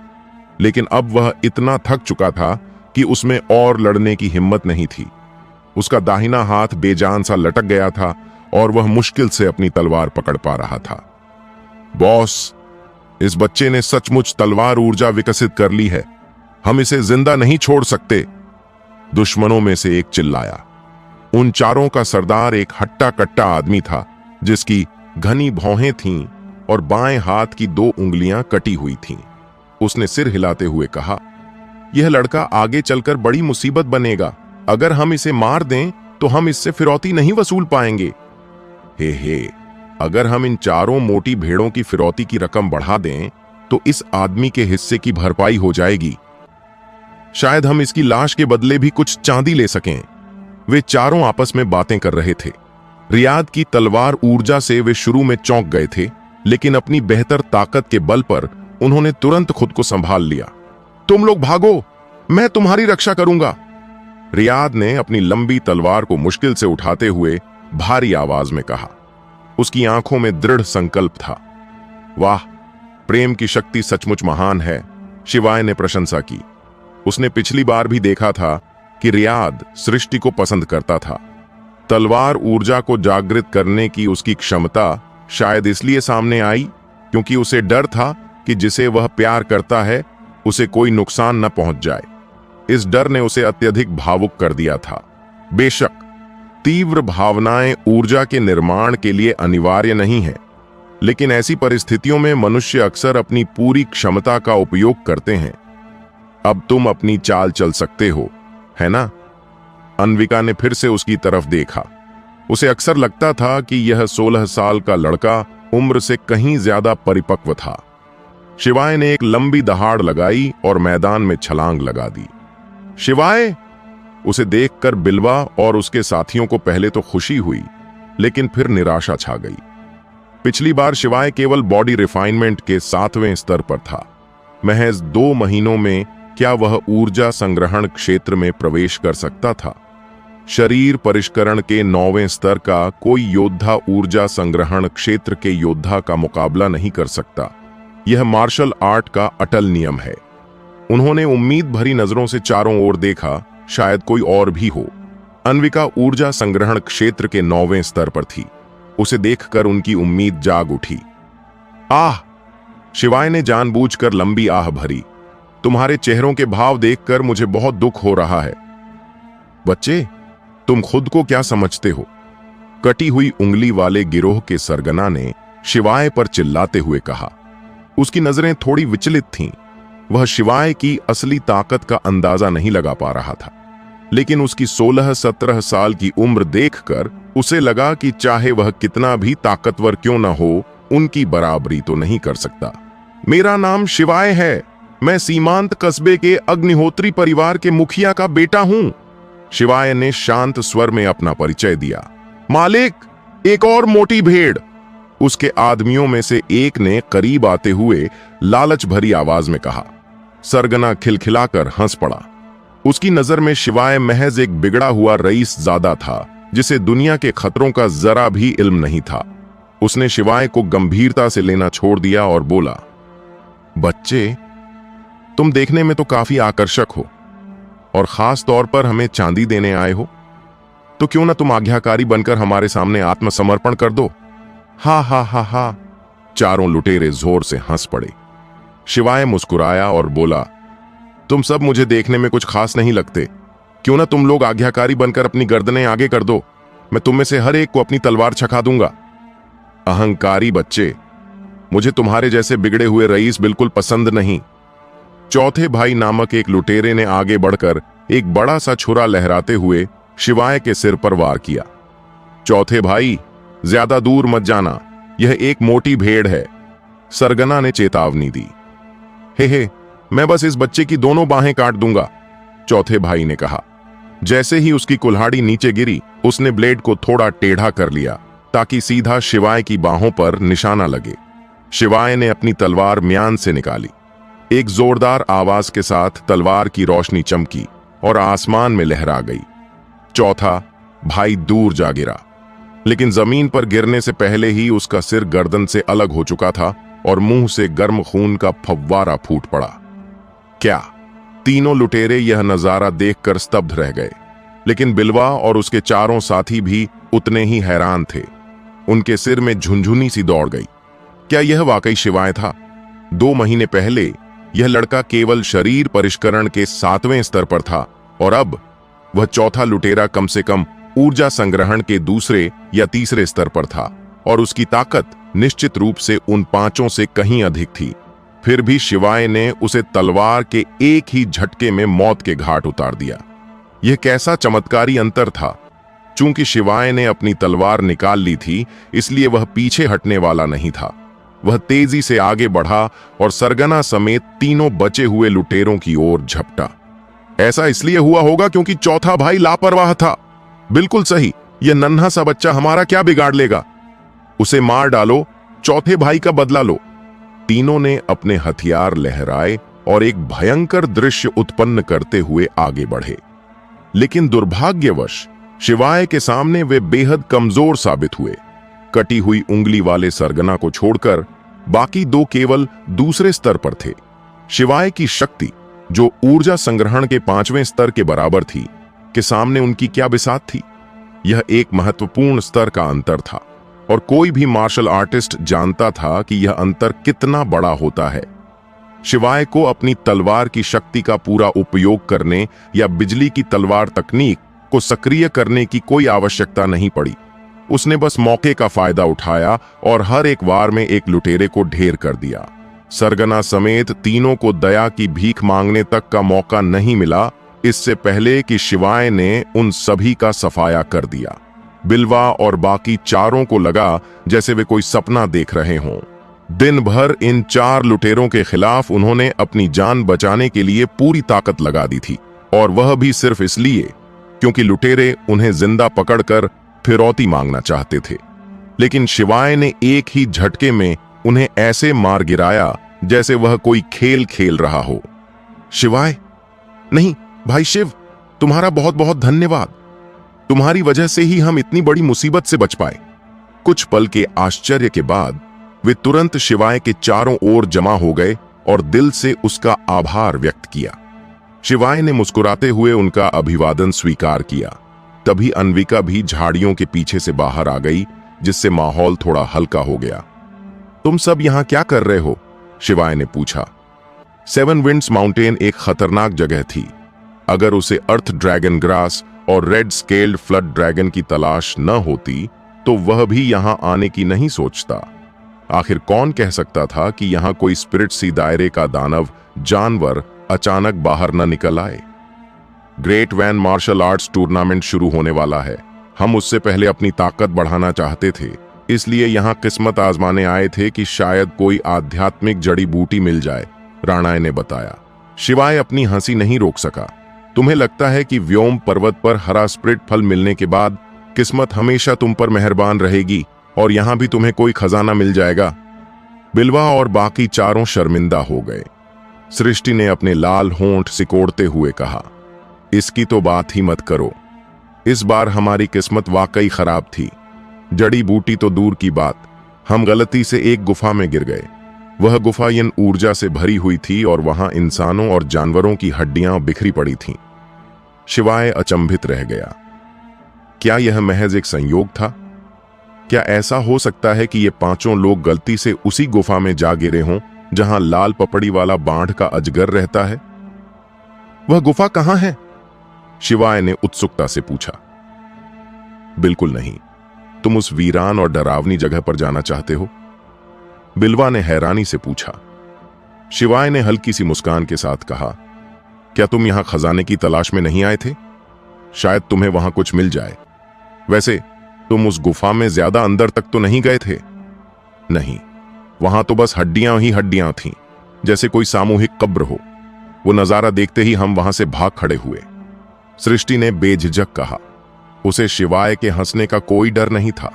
लेकिन अब वह इतना थक चुका था कि उसमें और लड़ने की हिम्मत नहीं थी। उसका दाहिना हाथ बेजान सा लटक गया था और वह मुश्किल से अपनी तलवार पकड़ पा रहा था। बॉस, इस बच्चे ने सचमुच तलवार ऊर्जा विकसित कर ली है। हम इसे जिंदा नहीं छोड़ सकते। दुश्मनों में से एक चिल्लाया। उन चारों का सरदार एक हट्टा कट्टा आदमी था, जिसकी घनी भौहें थीं और बाएं हाथ की 2 उंगलियां कटी हुई थीं। उसने सिर हिलाते हुए कहा, यह लड़का आगे चलकर बड़ी मुसीबत बनेगा। अगर हम इसे मार दें तो हम इससे फिरौती नहीं वसूल पाएंगे। हे, अगर हम इन चारों मोटी भेड़ों की फिरौती की रकम बढ़ा दें तो इस आदमी के हिस्से की भरपाई हो जाएगी। शायद हम इसकी लाश के बदले भी कुछ चांदी ले सकें। वे चारों आपस में बातें कर रहे थे। रियाद की तलवार ऊर्जा से वे शुरू में चौंक गए थे, लेकिन अपनी बेहतर ताकत के बल पर उन्होंने तुरंत खुद को संभाल लिया। तुम लोग भागो, मैं तुम्हारी रक्षा करूंगा। रियाद ने अपनी लंबी तलवार को मुश्किल से उठाते हुए भारी आवाज में कहा। उसकी आंखों में दृढ़ संकल्प था। वाह, प्रेम की शक्ति सचमुच महान है, शिवाय ने प्रशंसा की। उसने पिछली बार भी देखा था कि रियाद सृष्टि को पसंद करता था। तलवार ऊर्जा को जागृत करने की उसकी क्षमता शायद इसलिए सामने आई क्योंकि उसे डर था कि जिसे वह प्यार करता है उसे कोई नुकसान न पहुंच जाए। इस डर ने उसे अत्यधिक भावुक कर दिया था। बेशक तीव्र भावनाएं ऊर्जा के निर्माण के लिए अनिवार्य नहीं है, लेकिन ऐसी परिस्थितियों में मनुष्य अक्सर अपनी पूरी क्षमता का उपयोग करते हैं। अब तुम अपनी चाल चल सकते हो, है ना? अन्विका ने फिर से उसकी तरफ देखा। उसे अक्सर लगता था कि यह 16 साल का लड़का उम्र से कहीं ज्यादा परिपक्व था। शिवाय ने एक लंबी दहाड़ लगाई और मैदान में छलांग लगा दी। शिवाय! उसे देखकर बिलवा और उसके साथियों को पहले तो खुशी हुई, लेकिन फिर निराशा छा गई। पिछली बार शिवाय केवल बॉडी रिफाइनमेंट के 7वें स्तर पर था। महज 2 महीनों में क्या वह ऊर्जा संग्रहण क्षेत्र में प्रवेश कर सकता था? शरीर परिष्करण के 9वें स्तर का कोई योद्धा ऊर्जा संग्रहण क्षेत्र के योद्धा का मुकाबला नहीं कर सकता। यह मार्शल आर्ट का अटल नियम है। उन्होंने उम्मीद भरी नजरों से चारों ओर देखा, शायद कोई और भी हो। अन्विका ऊर्जा संग्रहण क्षेत्र के 9वें स्तर पर थी। उसे देखकर उनकी उम्मीद जाग उठी। आह! शिवाय ने जानबूझकर लंबी आह भरी। तुम्हारे चेहरों के भाव देखकर मुझे बहुत दुख हो रहा है। बच्चे, तुम खुद को क्या समझते हो? कटी हुई उंगली वाले गिरोह के सरगना ने शिवाय पर चिल्लाते हुए कहा। उसकी नजरें थोड़ी विचलित थीं। वह शिवाय की असली ताकत का अंदाजा नहीं लगा पा रहा था, लेकिन उसकी 16-17 साल की उम्र देखकर उसे लगा कि चाहे वह कितना भी ताकतवर क्यों न हो, उनकी बराबरी तो नहीं कर सकता। मेरा नाम शिवाय है, मैं सीमांत कस्बे के अग्निहोत्री परिवार के मुखिया का बेटा हूं। शिवाय ने शांत स्वर में अपना परिचय दिया। मालिक, एक और मोटी भेड़, उसके आदमियों में से एक ने करीब आते हुए लालच भरी आवाज में कहा। सरगना खिलखिलाकर हंस पड़ा। उसकी नजर में शिवाय महज एक बिगड़ा हुआ रईस ज़ादा था, जिसे दुनिया के खतरों का जरा भी इल्म नहीं था। उसने शिवाय को गंभीरता से लेना छोड़ दिया और बोला, बच्चे, तुम देखने में तो काफी आकर्षक हो और खास तौर पर हमें चांदी देने आए हो, तो क्यों ना तुम आज्ञाकारी बनकर हमारे सामने आत्मसमर्पण कर दो। हा हा हा हा, चारों लुटेरे जोर से हंस पड़े। शिवाय मुस्कुराया और बोला, तुम सब मुझे देखने में कुछ खास नहीं लगते, क्यों ना तुम लोग आज्ञाकारी बनकर अपनी गर्दनें आगे कर दो, मैं तुम में से हर एक को अपनी तलवार छका दूंगा। अहंकारी बच्चे, मुझे तुम्हारे जैसे बिगड़े हुए रईस बिल्कुल पसंद नहीं। चौथे भाई नामक एक लुटेरे ने आगे बढ़कर एक बड़ा सा छुरा लहराते हुए शिवाय के सिर पर वार किया। चौथे भाई, ज्यादा दूर मत जाना, यह एक मोटी भेड़ है, सरगना ने चेतावनी दी। हे, मैं बस इस बच्चे की दोनों बाहें काट दूंगा, चौथे भाई ने कहा। जैसे ही उसकी कुल्हाड़ी नीचे गिरी, उसने ब्लेड को थोड़ा टेढ़ा कर लिया ताकि सीधा शिवाय की बाहों पर निशाना लगे। शिवाय ने अपनी तलवार म्यान से निकाली। एक जोरदार आवाज के साथ तलवार की रोशनी चमकी और आसमान में लहरा गई। चौथा भाई दूर जा गिरा, लेकिन जमीन पर गिरने से पहले ही उसका सिर गर्दन से अलग हो चुका था और मुंह से गर्म खून का फव्वारा फूट पड़ा। क्या? तीनों लुटेरे यह नजारा देखकर स्तब्ध रह गए, लेकिन बिलवा और उसके चारों साथी भी उतने ही हैरान थे। उनके सिर में झुनझुनी सी दौड़ गई। क्या यह वाकई शिवाय था? 2 महीने पहले यह लड़का केवल शरीर परिष्करण के 7वें स्तर पर था और अब वह चौथा लुटेरा कम से कम ऊर्जा संग्रहण के 2 या 3 स्तर पर था और उसकी ताकत निश्चित रूप से उन 5 से कहीं अधिक थी। फिर भी शिवाय ने उसे तलवार के एक ही झटके में मौत के घाट उतार दिया। यह कैसा चमत्कारी अंतर था। चूंकि शिवाय ने अपनी तलवार निकाल ली थी, इसलिए वह पीछे हटने वाला नहीं था। वह तेजी से आगे बढ़ा और सरगना समेत तीनों बचे हुए लुटेरों की ओर झपटा। ऐसा इसलिए हुआ होगा क्योंकि चौथा भाई लापरवाह था। बिल्कुल सही, यह नन्हा सा बच्चा हमारा क्या बिगाड़ लेगा। उसे मार डालो, चौथे भाई का बदला लो। तीनों ने अपने हथियार लहराए और एक भयंकर दृश्य उत्पन्न करते हुए आगे बढ़े। लेकिन दुर्भाग्यवश शिवाय के सामने वे बेहद कमजोर साबित हुए। कटी हुई उंगली वाले सरगना को छोड़कर बाकी 2 केवल दूसरे स्तर पर थे। शिवाय की शक्ति, जो ऊर्जा संग्रहण के 5वें स्तर के बराबर थी, के सामने उनकी क्या बिसात थी। यह एक महत्वपूर्ण स्तर का अंतर था और कोई भी मार्शल आर्टिस्ट जानता था कि यह अंतर कितना बड़ा होता है। शिवाय को अपनी तलवार की शक्ति का पूरा उपयोग करने या बिजली की तलवार तकनीक को सक्रिय करने की कोई आवश्यकता नहीं पड़ी। उसने बस मौके का फायदा उठाया और हर एक वार में एक लुटेरे को ढेर कर दिया। सरगना समेत तीनों को दया की भीख मांगने तक का मौका नहीं मिला, इससे पहले कि शिवाय ने उन सभी का सफाया कर दिया। बिलवा और बाकी चारों को लगा जैसे वे कोई सपना देख रहे हों। दिन भर इन 4 लुटेरों के खिलाफ उन्होंने अपनी जान बचाने के लिए पूरी ताकत लगा दी थी, और वह भी सिर्फ इसलिए क्योंकि लुटेरे उन्हें जिंदा पकड़कर फिरौती मांगना चाहते थे। लेकिन शिवाय ने एक ही झटके में उन्हें ऐसे मार गिराया जैसे वह कोई खेल खेल रहा हो। शिवाय, नहीं भाई शिव, तुम्हारा बहुत बहुत धन्यवाद। तुम्हारी वजह से ही हम इतनी बड़ी मुसीबत से बच पाए। कुछ पल के आश्चर्य के बाद वे तुरंत शिवाय के चारों ओर जमा हो गए और दिल से उसका आभार व्यक्त किया। शिवाय ने मुस्कुराते हुए उनका अभिवादन स्वीकार किया। तभी अन्विका भी झाड़ियों के पीछे से बाहर आ गई, जिससे माहौल थोड़ा हल्का हो गया। तुम सब यहां क्या कर रहे हो? शिवाय ने पूछा। 7 विंड्स माउंटेन एक खतरनाक जगह थी। अगर उसे अर्थ ड्रैगन ग्रास और रेड स्केल्ड फ्लड ड्रैगन की तलाश न होती तो वह भी यहां आने की नहीं सोचता। आखिर कौन कह सकता था कि यहां कोई स्पिरिट सी दायरे का दानव जानवर अचानक बाहर न निकल आए। ग्रेट वैन मार्शल आर्ट्स टूर्नामेंट शुरू होने वाला है। हम उससे पहले अपनी ताकत बढ़ाना चाहते थे, इसलिए यहां किस्मत आजमाने आए थे कि शायद कोई आध्यात्मिक जड़ी बूटी मिल जाए, राणाए ने बताया। शिवाय अपनी हंसी नहीं रोक सका। तुम्हें लगता है कि व्योम पर्वत पर हरा स्प्रिट फल मिलने के बाद किस्मत हमेशा तुम पर मेहरबान रहेगी और यहां भी तुम्हें कोई खजाना मिल जाएगा? बिलवा और बाकी चारों शर्मिंदा हो गए। सृष्टि ने अपने लाल होंठ सिकोड़ते हुए कहा, इसकी तो बात ही मत करो। इस बार हमारी किस्मत वाकई खराब थी। जड़ी बूटी तो दूर की बात, हम गलती से एक गुफा में गिर गए। वह गुफा इन ऊर्जा से भरी हुई थी और वहां इंसानों और जानवरों की हड्डियां बिखरी पड़ी थीं। शिवाय अचंभित रह गया। क्या यह महज एक संयोग था? क्या ऐसा हो सकता है कि ये पांचों लोग गलती से उसी गुफा में जा गिरे हों जहां लाल पपड़ी वाला बांध का अजगर रहता है? वह गुफा कहां है? शिवाय ने उत्सुकता से पूछा। बिल्कुल नहीं, तुम उस वीरान और डरावनी जगह पर जाना चाहते हो? बिलवा ने हैरानी से पूछा। शिवाय ने हल्की सी मुस्कान के साथ कहा, क्या तुम यहां खजाने की तलाश में नहीं आए थे? शायद तुम्हें वहां कुछ मिल जाए। वैसे तुम उस गुफा में ज्यादा अंदर तक तो नहीं गए थे? नहीं, वहां तो बस हड्डियां ही हड्डियां थीं, जैसे कोई सामूहिक कब्र हो। वो नजारा देखते ही हम वहां से भाग खड़े हुए। सृष्टि ने बेझिझक कहा। उसे शिवाय के हंसने का कोई डर नहीं था।